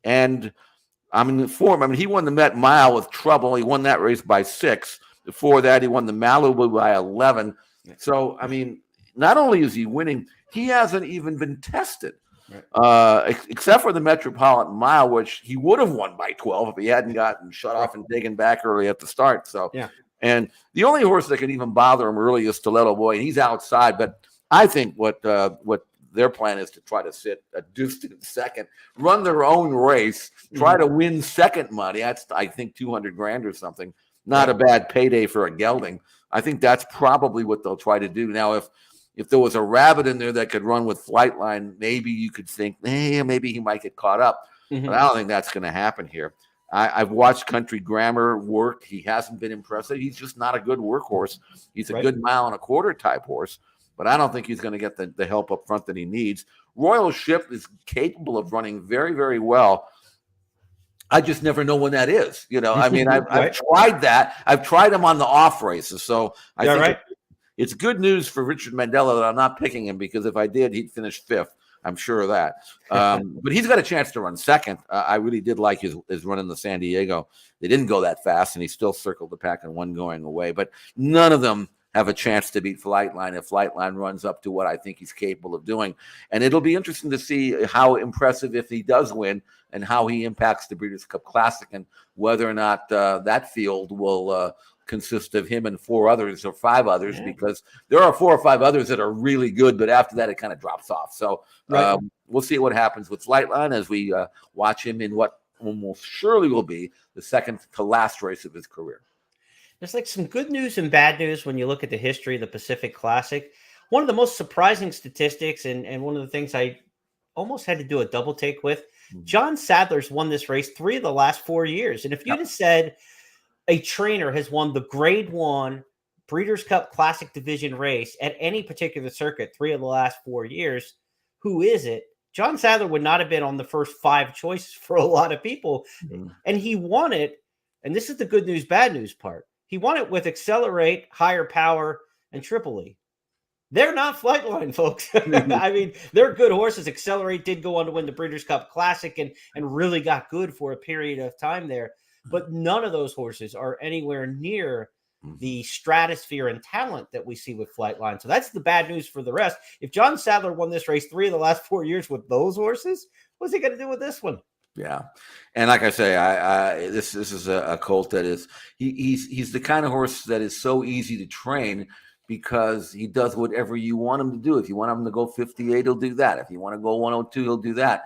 I'm in the form. I mean, he won the Met Mile with trouble. He won that race by 6. Before that, he won the Malibu by 11. So, I mean, not only is he winning, he hasn't even been tested. Right. Except for the Metropolitan Mile, which he would have won by 12 if he hadn't gotten shut off and taken back early at the start. So, and the only horse that can even bother him early is Stiletto Boy, and he's outside. But I think what their plan is to try to sit a distant second, run their own race, try to win second money. That's, I think, $200,000 or something. Not a bad payday for a gelding. I think that's probably what they'll try to do. Now, if there was a rabbit in there that could run with Flightline, maybe you could think, hey, maybe he might get caught up. But I don't think that's going to happen here. I've watched Country Grammar work. He hasn't been impressive. He's just not a good workhorse. He's a good 1.25 miles type horse, but I don't think he's going to get the help up front that he needs. Royal Ship is capable of running very, very well. I just never know when that is. I mean, I've tried that. I've tried him on the off races. So I think it's good news for Richard Mandela that I'm not picking him, because if I did, he'd finish 5th. I'm sure of that. But he's got a chance to run second. I really did like his run in the San Diego. They didn't go that fast, and he still circled the pack and one going away. But none of them have a chance to beat Flightline if Flightline runs up to what I think he's capable of doing. And it'll be interesting to see how impressive, if he does win, and how he impacts the Breeders' Cup Classic, and whether or not that field will consist of him and 4 others or 5 others, because there are 4 or 5 others that are really good, but after that it kind of drops off. So we'll see what happens with Flightline as we watch him in what almost surely will be the second to last race of his career. There's like some good news and bad news when you look at the history of the Pacific Classic. One of the most surprising statistics, and one of the things I almost had to do a double take with, John Sadler's won this race 3 of the last 4 years. And if you'd have said a trainer has won the Grade 1 Breeders' Cup Classic Division race at any particular circuit 3 of the last 4 years, who is it? John Sadler would not have been on the first 5 choices for a lot of people. And he won it. And this is the good news, bad news part. He won it with Accelerate, Higher Power, and Tripoli. They're not Flightline, folks. I mean, they're good horses. Accelerate did go on to win the Breeders' Cup Classic and really got good for a period of time there. But none of those horses are anywhere near the stratosphere and talent that we see with Flightline. So that's the bad news for the rest. If John Sadler won this race 3 of the last 4 years with those horses, what's he going to do with this one? Yeah, and like I say, this is a colt that is he's the kind of horse that is so easy to train because he does whatever you want him to do. If you want him to go 58, he'll do that. If you want to go 102, he'll do that.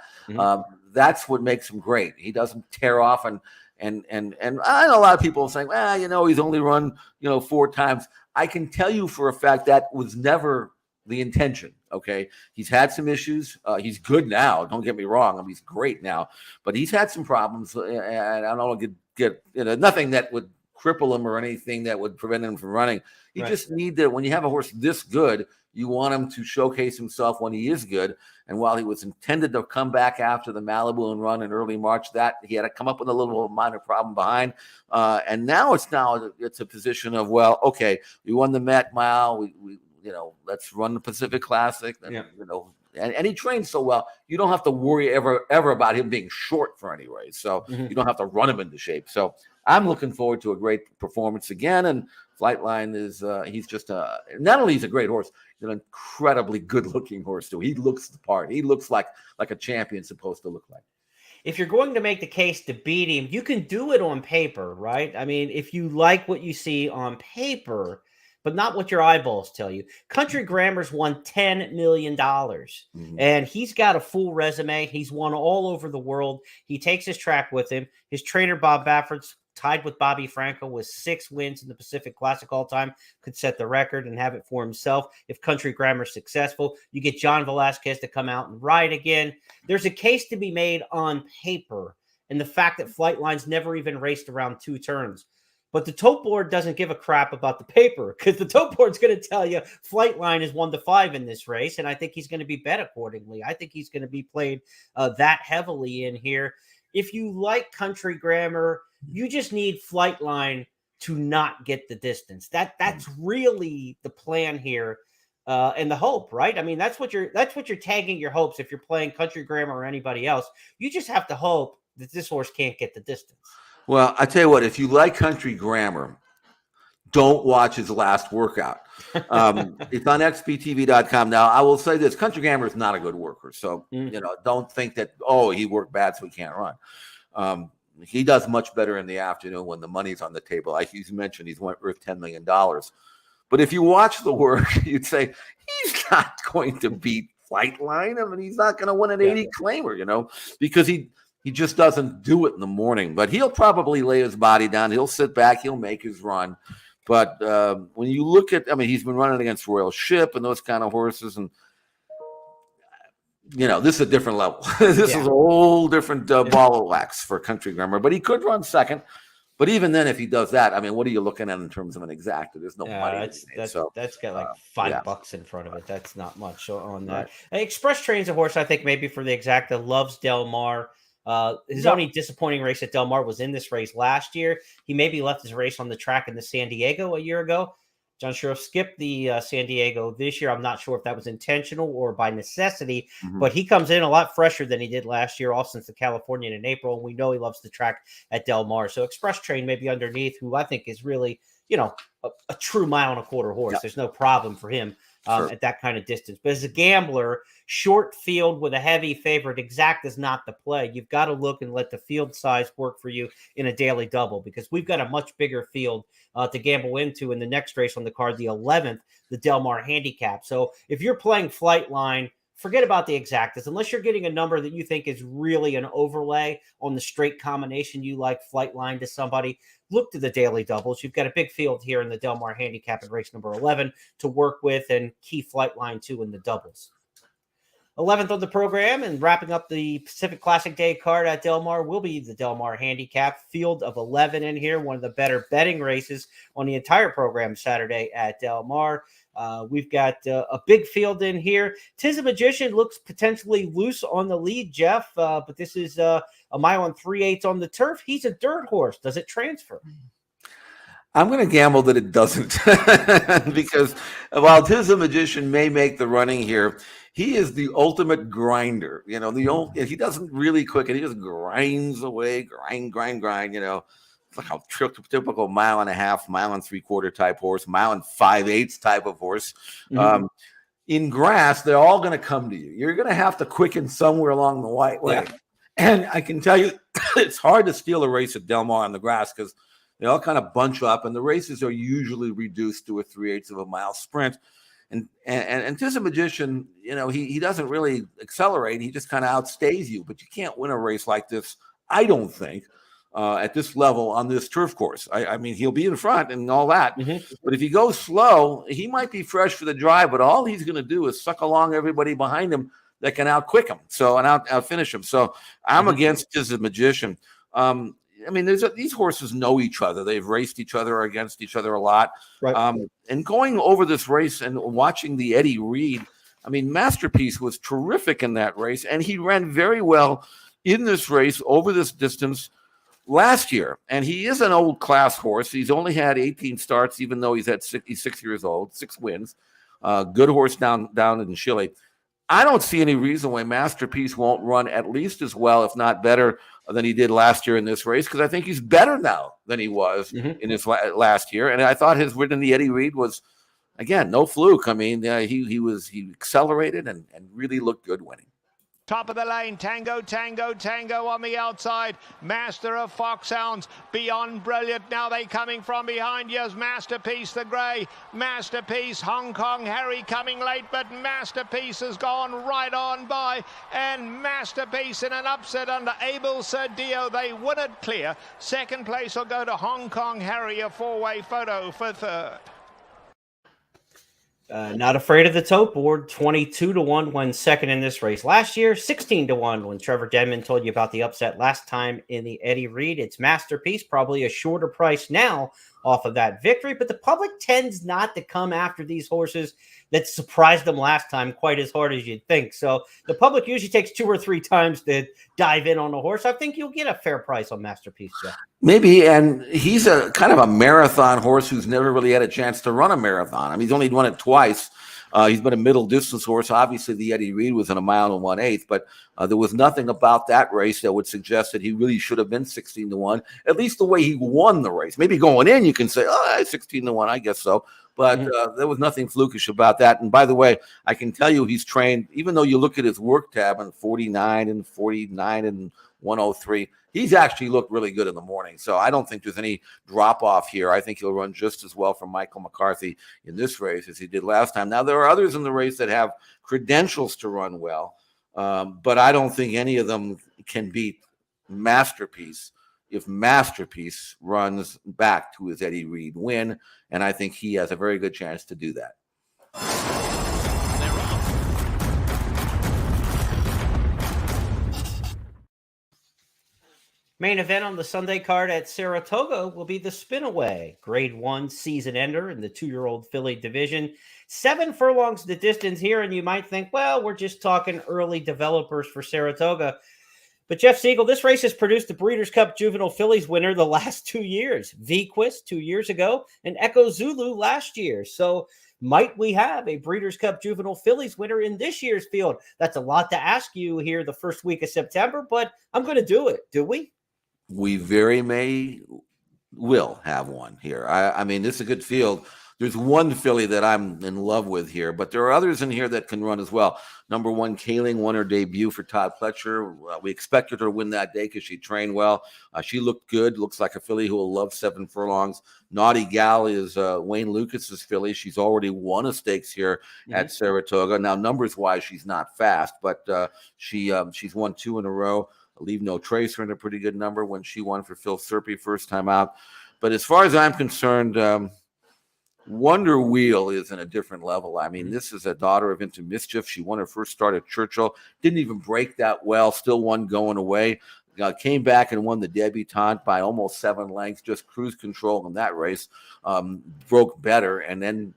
That's what makes him great. He doesn't tear off and I know a lot of people saying, well, he's only run 4 times. I can tell you for a fact that was never the intention. Okay. He's had some issues. He's good now. Don't get me wrong. I mean, he's great now, but he's had some problems. And I don't want to get nothing that would cripple him or anything that would prevent him from running. You just need to, when you have a horse this good, you want him to showcase himself when he is good. And while he was intended to come back after the Malibu and run in early March, that he had to come up with a little minor problem behind. And now it's a position of, well, okay, we won the Met Mile. We let's run the Pacific Classic. And he trains so well, you don't have to worry ever about him being short for any race. So you don't have to run him into shape. So I'm looking forward to a great performance again. And Flightline is he's just not only he's a great horse, he's an incredibly good-looking horse too. He looks the part. He looks like a champion's supposed to look like. If you're going to make the case to beat him, you can do it on paper, right? I mean, if you like what you see on paper, but not what your eyeballs tell you. Country Grammar's won $10 million, and he's got a full resume. He's won all over the world. He takes his track with him. His trainer, Bob Baffert's tied with Bobby Franco with 6 wins in the Pacific Classic all time, could set the record and have it for himself. If Country Grammar's successful, you get John Velasquez to come out and ride again. There's a case to be made on paper, and the fact that Flightline's never even raced around 2 turns. But the tote board doesn't give a crap about the paper because the tote board's going to tell you Flightline is 1-5 in this race, and I think he's going to be bet accordingly. I think he's going to be played that heavily in here. If you like Country Grammar, you just need Flightline to not get the distance. That's really the plan here, and the hope, right? I mean, that's what you're tagging your hopes if you're playing Country Grammar or anybody else. You just have to hope that this horse can't get the distance. Well, I tell you what, if you like Country Grammar, don't watch his last workout. It's on xptv.com. Now, I will say this, Country Grammar is not a good worker. So, don't think that, he worked bad so he can't run. He does much better in the afternoon when the money's on the table. Like you mentioned, he's worth $10 million. But if you watch the work, you'd say, he's not going to beat Flightline. I mean, he's not going to win an 80 claimer, because he just doesn't do it in the morning, but he'll probably lay his body down. He'll sit back. He'll make his run. But when you look at, he's been running against Royal Ship and those kind of horses. And, this is a different level. This is a whole different ball of wax for Country Grammar. But he could run second. But even then, if he does that, what are you looking at in terms of an exacta? There's no money. That's got like $5 in front of it. That's not much on that. Right. Express Train's a horse, I think, maybe for the exacta, loves Del Mar. His only disappointing race at Del Mar was in this race last year. He maybe left his race on the track in the San Diego a year ago. John Sheriff skipped the San Diego this year. I'm not sure if that was intentional or by necessity, but he comes in a lot fresher than he did last year, all since the Californian in April. And we know he loves the track at Del Mar. So Express Train maybe underneath, who I think is really, a true 1.25 mile horse. Yeah. There's no problem for him. At that kind of distance. But as a gambler, short field with a heavy favorite, exact is not the play. You've got to look and let the field size work for you in a daily double, because we've got a much bigger field to gamble into in the next race on the card, the 11th, the Del Mar Handicap. So if you're playing Flightline, forget about the exactas. Unless you're getting a number that you think is really an overlay on the straight combination you like, flight line to somebody, look to the daily doubles. You've got a big field here in the Del Mar Handicap in race number 11 to work with, and key flight line 2 in the doubles. 11th on the program and wrapping up the Pacific Classic Day card at Del Mar will be the Del Mar Handicap. Field of 11 in here, one of the better betting races on the entire program Saturday at Del Mar. We've got a big field in here. Tis a Magician looks potentially loose on the lead, Jeff, but this is a mile and 3/8 on the turf. He's a dirt horse. Does it transfer? I'm going to gamble that it doesn't because while Tis a Magician may make the running here, he is the ultimate grinder. You know, he doesn't really quicken. He just grinds away, grind. You know, it's like a typical 1.5 miles, 1.75 miles type horse, 1 5/8 miles type of horse. Mm-hmm. In grass, they're all going to come to you. You're going to have to quicken somewhere along the white way. Yeah. And I can tell you, it's hard to steal a race at Del Mar on the grass because they all kind of bunch up, and the races are usually reduced to a 3/8 of a mile sprint. And Tis a Magician, you know, he doesn't really accelerate. He just kind of outstays you. But you can't win a race like this, I don't think, at this level on this turf course. I mean, he'll be in front and all that. Mm-hmm. But if he goes slow, he might be fresh for the drive, but all he's going to do is suck along everybody behind him that can out-quick him, and out-finish him. So I'm against Tis a Magician. I mean, these horses know each other. They've raced each other or against each other a lot. Right. And going over this race and watching the Eddie Reed, I mean, Masterpiece was terrific in that race, and he ran very well in this race over this distance last year. And he is an old class horse. He's only had 18 starts, even though he's 6 years old, 6 wins. Good horse down in Chile. I don't see any reason why Masterpiece won't run at least as well, if not better, than he did last year in this race, because I think he's better now than he was in his last year. And I thought his win in the Eddie Reed was, again, no fluke. I mean, he accelerated and really looked good winning. Top of the lane, Tango on the outside. Master of Foxhounds, beyond brilliant. Now they coming from behind. Here's Masterpiece, the grey. Masterpiece, Hong Kong Harry coming late, but Masterpiece has gone right on by. And Masterpiece in an upset under Abel Cedillo. They win it clear. Second place will go to Hong Kong Harry, a 4-way photo for third. Not afraid of the tote board. 22-1 won second in this race last year. 16-1 when Trevor Denman told you about the upset last time in the Eddie Reed. It's Masterpiece, probably a shorter price now off of that victory, but the public tends not to come after these horses that surprised them last time quite as hard as you'd think. So the public usually takes 2 or 3 times to dive in on a horse. I think you'll get a fair price on Masterpiece, Jeff. Maybe, and he's a kind of a marathon horse who's never really had a chance to run a marathon. I mean, he's only won it twice. He's been a middle distance horse. Obviously, the Eddie Reed was in 1 mile and 1/8, but there was nothing about that race that would suggest that he really should have been 16-1, at least the way he won the race. Maybe going in, you can say, 16-1, I guess so. But there was nothing flukish about that. And by the way, I can tell you he's trained, even though you look at his work tab on 49 and 49 and 103, he's actually looked really good in the morning. So I don't think there's any drop off here. I think he'll run just as well for Michael McCarthy in this race as he did last time. Now, there are others in the race that have credentials to run well, but I don't think any of them can beat Masterpiece if Masterpiece runs back to his Eddie Reed win, and I think he has a very good chance to do that. Main event on the Sunday card at Saratoga will be the Spinaway, Grade 1 season ender in the 2-year-old filly division. 7 furlongs the distance here, and you might think, well, we're just talking early developers for Saratoga. But Jeff Siegel, this race has produced the Breeders' Cup Juvenile Fillies winner the last 2 years. V-Quist 2 years ago and Echo Zulu last year. So might we have a Breeders' Cup Juvenile Fillies winner in this year's field? That's a lot to ask you here the first week of September, but I'm going to do it. Do we? We will have one here. I mean, this is a good field. There's one filly that I'm in love with here, but there are others in here that can run as well. Number 1, Kaling won her debut for Todd Pletcher. We expected her to win that day because she trained well. She looked good. Looks like a filly who will love 7 furlongs. Naughty Gal is Wayne Lucas's filly. She's already won a stakes here at Saratoga. Now, numbers-wise, she's not fast, but she's won 2 in a row. Leave No Trace in a pretty good number when she won for Phil Serpy first time out. But as far as I'm concerned, Wonder Wheel is in a different level. I mean, this is a daughter of Into Mischief. She won her first start at Churchill. Didn't even break that well. Still won going away. Came back and won the debutante by almost 7 lengths. Just cruise control in that race. Broke better. And then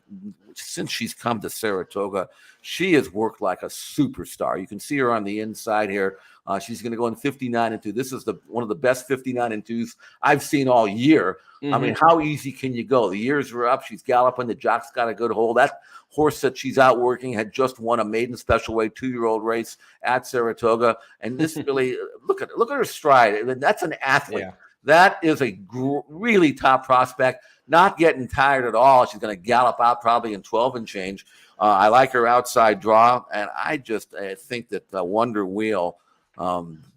since she's come to Saratoga, she has worked like a superstar. You can see her on the inside here. She's going to go in 59-2. This is one of the best 59-2s I've seen all year. I mean, how easy can you go? The years are up. She's galloping. The jock's got a good hold. That horse that she's out working had just won a maiden special weight 2-year-old race at Saratoga. And this really, look at her stride. I mean, that's an athlete. Yeah. That is a really top prospect. Not getting tired at all. She's going to gallop out probably in 12 and change. I like her outside draw, and I think that the Wonder Wheel,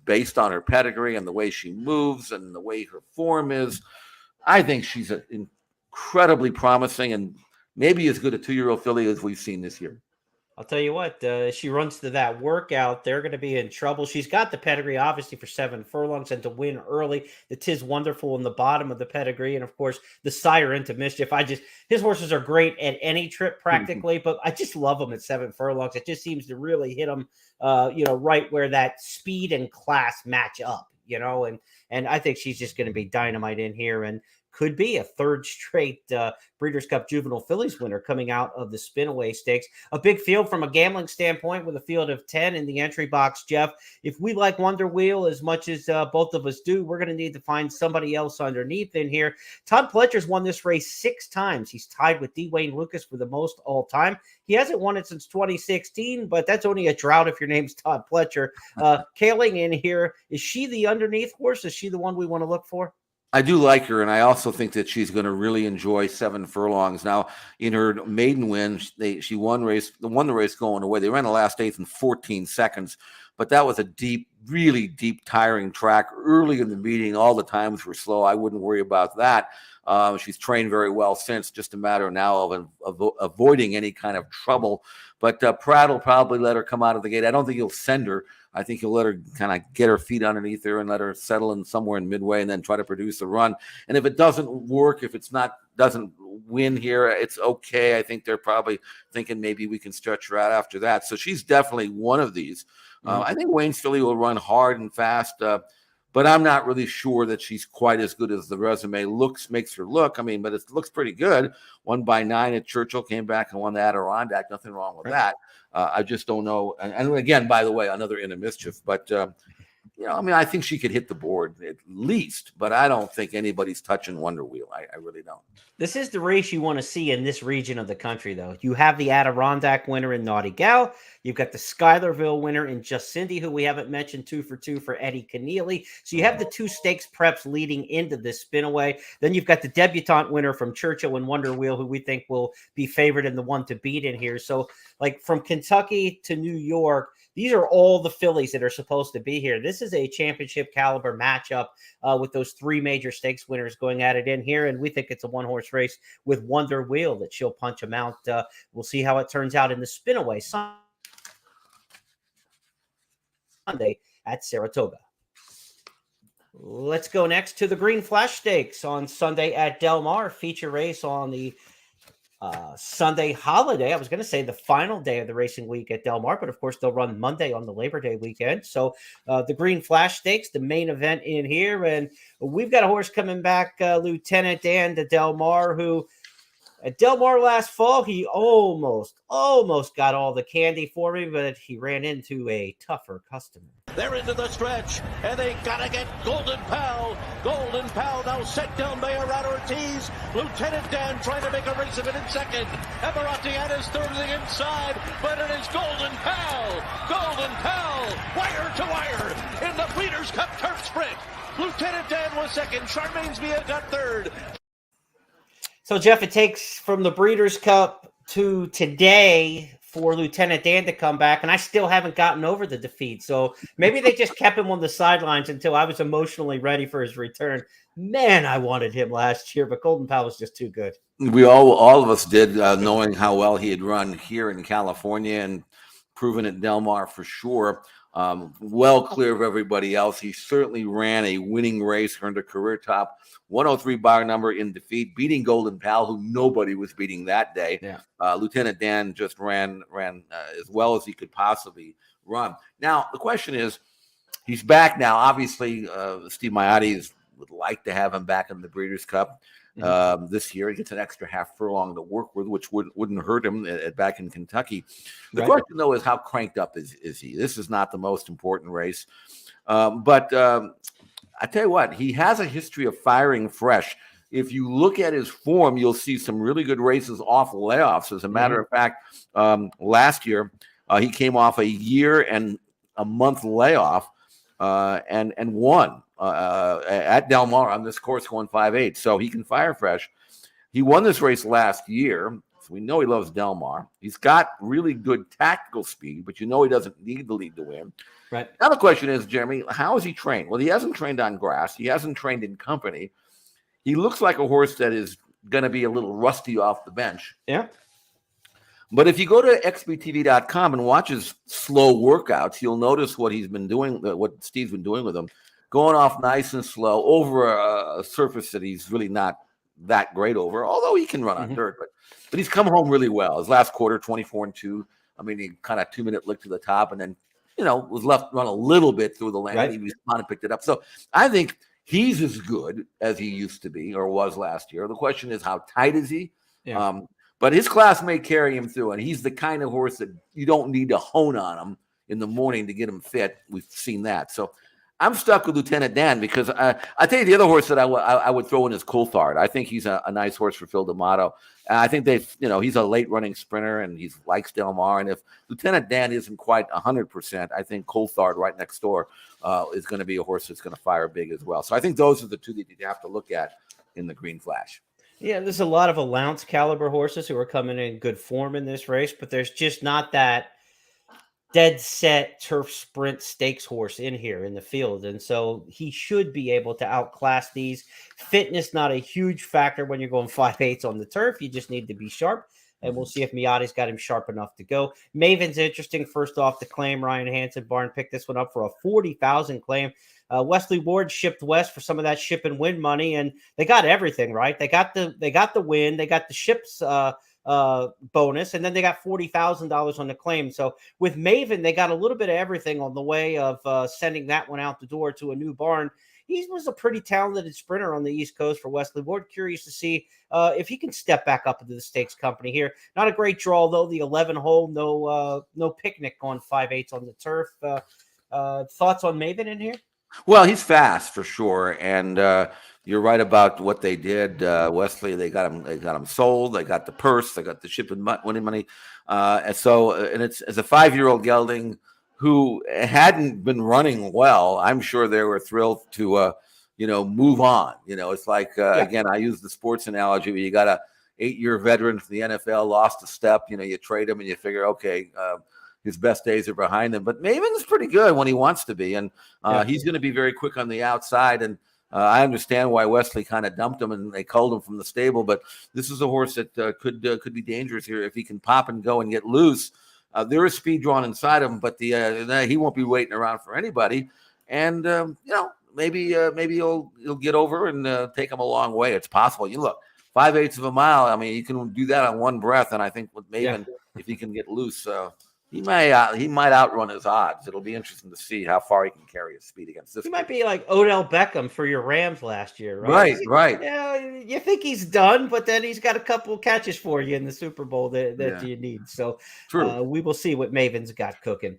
based on her pedigree and the way she moves and the way her form is, I think she's incredibly promising and maybe as good a 2-year-old filly as we've seen this year. I'll tell you what, she runs to that workout, they're going to be in trouble. She's got the pedigree, obviously, for 7 furlongs and to win early. The Tis Wonderful in the bottom of the pedigree. And, of course, the sire Into Mischief. His horses are great at any trip practically, but I just love them at 7 furlongs. It just seems to really hit them, right where that speed and class match up, and I think she's just going to be dynamite in here and could be a 3rd straight Breeders' Cup Juvenile Fillies winner coming out of the Spinaway Stakes. A big field from a gambling standpoint with a field of 10 in the entry box, Jeff. If we like Wonder Wheel as much as both of us do, we're going to need to find somebody else underneath in here. Todd Pletcher's won this race 6 times. He's tied with D. Wayne Lucas for the most all time. He hasn't won it since 2016, but that's only a drought if your name's Todd Pletcher. Kaling in here, is she the underneath horse? Is she the one we want to look for? I do like her, and I also think that she's going to really enjoy 7 furlongs. Now, in her maiden win, she won the race going away. They ran the last 8th in 14 seconds, but that was a really deep, tiring track. Early in the meeting, all the times were slow. I wouldn't worry about that. She's trained very well since, just a matter now of avoiding any kind of trouble. But Pratt will probably let her come out of the gate. I don't think he'll send her. I think he'll let her kind of get her feet underneath her and let her settle in somewhere in midway and then try to produce a run. And if it doesn't work, if doesn't win here, it's okay. I think they're probably thinking maybe we can stretch her out after that. So she's definitely one of these. I think Wayne's filly will run hard and fast, but I'm not really sure that she's quite as good as the resume makes her look. I mean, but it looks pretty good. Won by 9 at Churchill, came back and won the Adirondack. Nothing wrong with that. I just don't know. And again, by the way, another Into Mischief. But, I think she could hit the board at least. But I don't think anybody's touching Wonder Wheel. I really don't. This is the race you want to see in this region of the country, though. You have the Adirondack winner in Naughty Gal. You've got the Schuylerville winner in Just Cindy, who we haven't mentioned, 2 for 2 for Eddie Keneally. So you have the 2 stakes preps leading into this Spinaway. Then you've got the debutante winner from Churchill and Wonder Wheel, who we think will be favored and the one to beat in here. So, like, from Kentucky to New York, these are all the fillies that are supposed to be here. This is a championship caliber matchup with those 3 major stakes winners going at it in here. And we think it's a 1-horse race with Wonder Wheel that she'll punch them out. We'll see how it turns out in the Spinaway Sunday at Saratoga. Let's go next to the Green Flash Stakes on Sunday at Del Mar. Feature race on the Sunday holiday. I was going to say the final day of the racing week at Del Mar, but of course they'll run Monday on the Labor Day weekend. So the Green Flash Stakes, the main event in here. And we've got a horse coming back, Lieutenant Dan to Del Mar, who at Del Mar last fall, he almost got all the candy for me, but he ran into a tougher customer. They're into the stretch, and they gotta get Golden Pal. Golden Pal now set down by Arad Ortiz. Lieutenant Dan trying to make a race of it in second. Emirati is third to the inside, but it is Golden Pal. Golden Pal, wire to wire in the Breeders' Cup Turf Sprint. Lieutenant Dan was second. Charmaine's Via got third. So, Jeff, it takes from the Breeders' Cup to today for Lieutenant Dan to come back, and I still haven't gotten over the defeat. So maybe they just kept him on the sidelines until I was emotionally ready for his return. Man, I wanted him last year, but Golden Pal was just too good. We all of us did, knowing how well he had run here in California and proven at Del Mar for sure. Well clear of everybody else. He certainly ran a winning race, earned a career top 103 bar number in defeat, beating Golden Pal, who nobody was beating that day. Yeah. Lieutenant Dan just ran as well as he could possibly run. Now, the question is, he's back now. Obviously, Steve Miotti would like to have him back in the Breeders' Cup this year. He gets an extra half furlong to work with, which wouldn't hurt him back in Kentucky. The question, though, is how cranked up is he? This is not the most important race. But I tell you what, he has a history of firing fresh. If you look at his form, you'll see some really good races off layoffs. As a matter of fact, last year, he came off a year and a month layoff and won at Del Mar on this course going 5.8. So he can fire fresh. He won this race last year. So we know he loves Del Mar. He's got really good tactical speed, but you know he doesn't need the lead to win. Right. Now the question is, Jeremy, how is he trained? Well, he hasn't trained on grass. He hasn't trained in company. He looks like a horse that is going to be a little rusty off the bench. Yeah. But if you go to xbtv.com and watch his slow workouts, you'll notice what he's been doing, what Steve's been doing with him, going off nice and slow over a surface that he's really not that great over, although he can run on dirt. But he's come home really well. His last quarter, 24-2. I mean, he kind of 2-minute lick to the top and then, was left run a little bit through the lane. Right. He responded, picked it up. So I think he's as good as he used to be or was last year. The question is, how tight is he? Yeah. But his class may carry him through, and he's the kind of horse that you don't need to hone on him in the morning to get him fit. We've seen that. So I'm stuck with Lieutenant Dan because I tell you the other horse that I would throw in is Coulthard. I think he's a nice horse for Phil D'Amato. I think he's a late running sprinter and he likes Del Mar. And if Lieutenant Dan isn't quite 100%, I think Coulthard right next door is going to be a horse that's going to fire big as well. So I think those are the two that you have to look at in the Green Flash. Yeah, there's a lot of allowance caliber horses who are coming in good form in this race, but there's just not that dead set turf sprint stakes horse in here in the field. And so he should be able to outclass these. Fitness, not a huge factor when you're going 5/8 on the turf. You just need to be sharp. And we'll see if Miotti's got him sharp enough to go. Maven's interesting. First off the claim, Ryan Hansen Barn picked this one up for a 40,000 claim. Wesley Ward shipped west for some of that ship and win money, and they got everything right. They got the win, they got the ship's bonus, and then they got $40,000 on the claim. So with Maven, they got a little bit of everything on the way of sending that one out the door to a new barn. He was a pretty talented sprinter on the East Coast for Wesley Ward. Curious to see if he can step back up into the stakes company here. Not a great draw though. The 11 hole, no picnic on 5/8 on the turf. Thoughts on Maven in here? Well, he's fast for sure, and you're right about what they did. Wesley, they got him sold. They got the purse. They got the ship and winning money. And it's as a 5-year-old gelding who hadn't been running well. I'm sure they were thrilled to move on. It's like again, I use the sports analogy where you got a 8-year veteran from the NFL, lost a step. You trade him and you figure, okay. His best days are behind him, but Maven's pretty good when he wants to be, and he's going to be very quick on the outside. And I understand why Wesley kind of dumped him and they culled him from the stable. But this is a horse that could be dangerous here if he can pop and go and get loose. There is speed drawn inside him, but he won't be waiting around for anybody. And maybe he'll get over and take him a long way. It's possible. You look 5/8 of a mile. I mean, you can do that on one breath, and I think with Maven, if he can get loose. He might outrun his odds. It'll be interesting to see how far he can carry his speed against this. He might be like Odell Beckham for your Rams last year, right? Right. You think he's done, but then he's got a couple of catches for you in the Super Bowl that you need. So we will see what Maven's got cooking.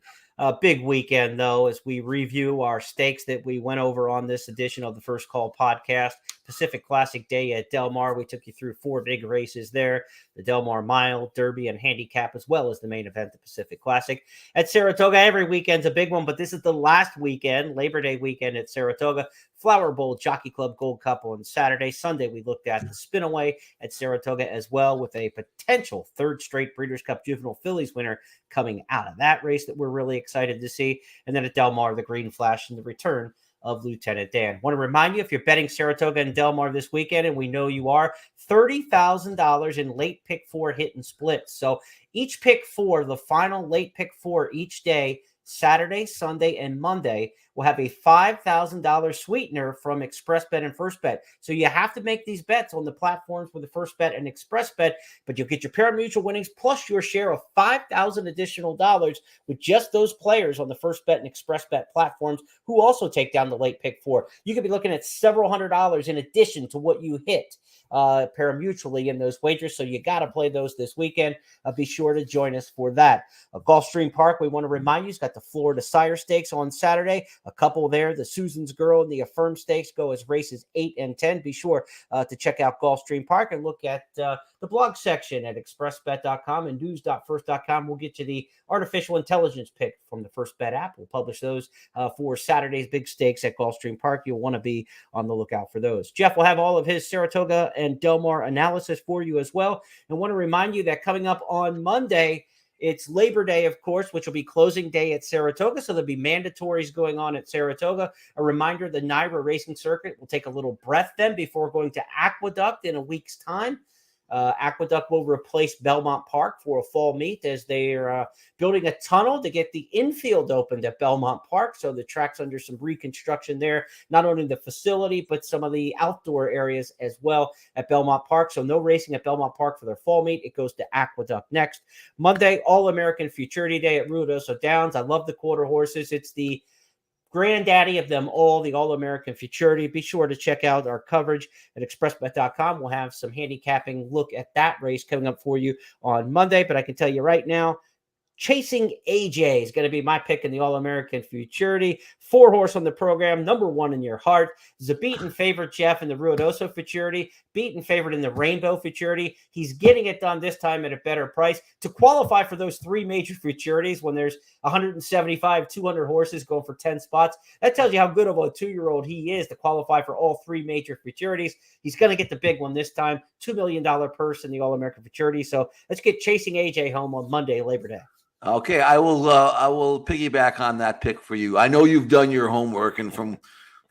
Big weekend, though, as we review our stakes that we went over on this edition of the First Call podcast. Pacific Classic Day at Del Mar. We took you through 4 big races there, the Del Mar Mile, Derby, and Handicap, as well as the main event, the Pacific Classic. At Saratoga, every weekend's a big one, but this is the last weekend, Labor Day weekend at Saratoga. Flower Bowl, Jockey Club Gold Cup on Saturday. Sunday, we looked at the Spinaway at Saratoga as well, with a potential 3rd straight Breeders' Cup Juvenile Fillies winner coming out of that race that we're really excited to see. And then at Del Mar, the Green Flash and the return of Lieutenant Dan. Want to remind you, if you're betting Saratoga and Del Mar this weekend, and we know you are, $30,000 in late pick 4 hit and splits. So each pick 4, the final late pick 4 each day, Saturday, Sunday, and Monday, will have a $5,000 sweetener from ExpressBet and FirstBet. So you have to make these bets on the platforms with the FirstBet and ExpressBet, but you'll get your pari-mutuel winnings plus your share of $5,000 additional dollars with just those players on the FirstBet and ExpressBet platforms who also take down the late pick 4. You could be looking at several $100s in addition to what you hit pari-mutually in those wagers. So you got to play those this weekend. Be sure to join us for that. Gulfstream Park, we want to remind you, has got the Florida Sire Stakes on Saturday. A couple there, the Susan's Girl and the Affirm Stakes go as races 8 and 10. Be sure to check out Gulfstream Park and look at the blog section at expressbet.com and news.first.com. We'll get you the artificial intelligence pick from the FirstBet app. We'll publish those for Saturday's big stakes at Gulfstream Park. You'll want to be on the lookout for those. Jeff will have all of his Saratoga and Del Mar analysis for you as well. And want to remind you that coming up on Monday, it's Labor Day, of course, which will be closing day at Saratoga. So there'll be mandatories going on at Saratoga. A reminder, the NYRA racing circuit will take a little breath then before going to Aqueduct in a week's time. Aqueduct will replace Belmont Park for a fall meet as they're building a tunnel to get the infield opened at Belmont Park. So the track's under some reconstruction there, not only the facility, but some of the outdoor areas as well at Belmont Park. So no racing at Belmont Park for their fall meet. It goes to Aqueduct next. Monday, All-American Futurity Day at Ruidoso Downs. I love the quarter horses. It's the granddaddy of them all, the All-American Futurity. Be sure to check out our coverage at expressbet.com. We'll have some handicapping look at that race coming up for you on Monday. But I can tell you right now, Chasing AJ is going to be my pick in the All-American Futurity. 4-horse on the program, number 1 in your heart. Is a beaten favorite, Jeff, in the Ruidoso Futurity. Beaten favorite in the Rainbow Futurity. He's getting it done this time at a better price. To qualify for those 3 major futurities when there's 175, 200 horses going for 10 spots, that tells you how good of a 2-year-old he is to qualify for all 3 major futurities. He's going to get the big one this time. $2 million purse in the All-American Futurity. So let's get Chasing AJ home on Monday, Labor Day. Okay, I will piggyback on that pick for you. I know you've done your homework, and from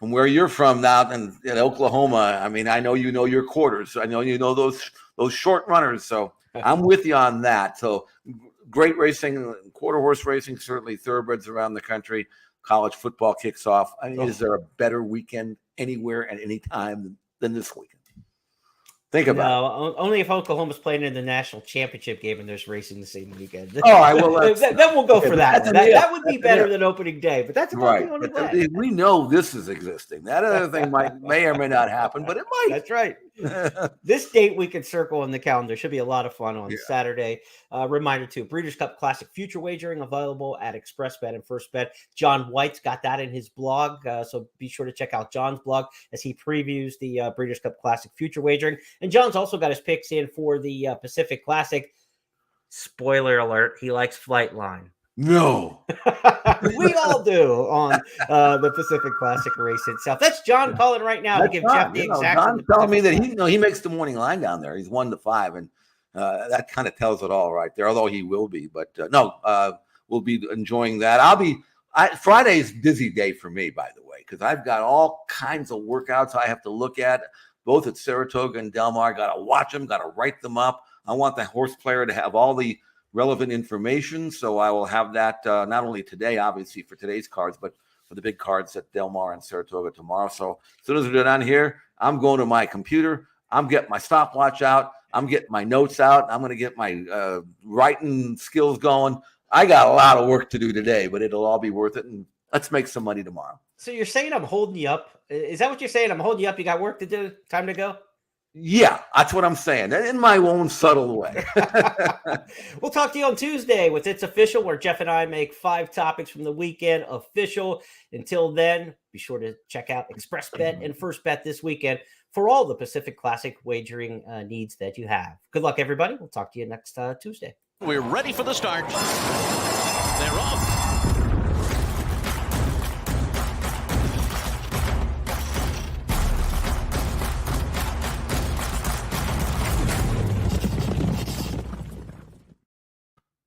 where you're from now in Oklahoma, I mean, I know you know your quarters. I know you know those short runners. So I'm with you on that. So great racing, quarter horse racing, certainly thoroughbreds around the country. College football kicks off. I mean, is there a better weekend anywhere at any time than this weekend? Think about it. Only if Oklahoma's playing in the national championship game and there's racing the same weekend. All right, well, then we'll go for that. That would be better than opening day, but that's about the only way. We know this is existing. That other thing may or may not happen, but it might. That's right. This date we can circle in the calendar. Should be a lot of fun on Saturday. Reminder too, Breeders' Cup Classic future wagering available at ExpressBet and FirstBet. John White's got that in his blog, so be sure to check out John's blog as he previews the Breeders' Cup Classic future wagering. And John's also got his picks in for the Pacific Classic. Spoiler alert, he likes Flightline. No. We all do on the Pacific Classic race itself. That's John calling right now to give Jeff the exact. John's telling me that he makes the morning line down there. He's 1-5, and that kind of tells it all right there, although he will be. But we'll be enjoying that. Friday's busy day for me, by the way, because I've got all kinds of workouts I have to look at, both at Saratoga and Del Mar. Got to watch them, got to write them up. I want the horse player to have all the relevant information, so I will have that not only today, obviously, for today's cards, but for the big cards at Del Mar and Saratoga tomorrow. So as soon as we're done here, I'm going to my computer. I'm getting my stopwatch out. I'm getting my notes out. I'm going to get my writing skills going. I got a lot of work to do today, but it'll all be worth it, and let's make some money tomorrow. So you're saying I'm holding you up? Is that what you're saying? I'm holding you up? You got work to do? Time to go? Yeah, that's what I'm saying, in my own subtle way. We'll talk to you on Tuesday with It's Official, where Jeff and I make 5 topics from the weekend official. Until then, be sure to check out ExpressBet and FirstBet this weekend for all the Pacific Classic wagering needs that you have. Good luck, everybody. We'll talk to you next Tuesday. We're ready for the start.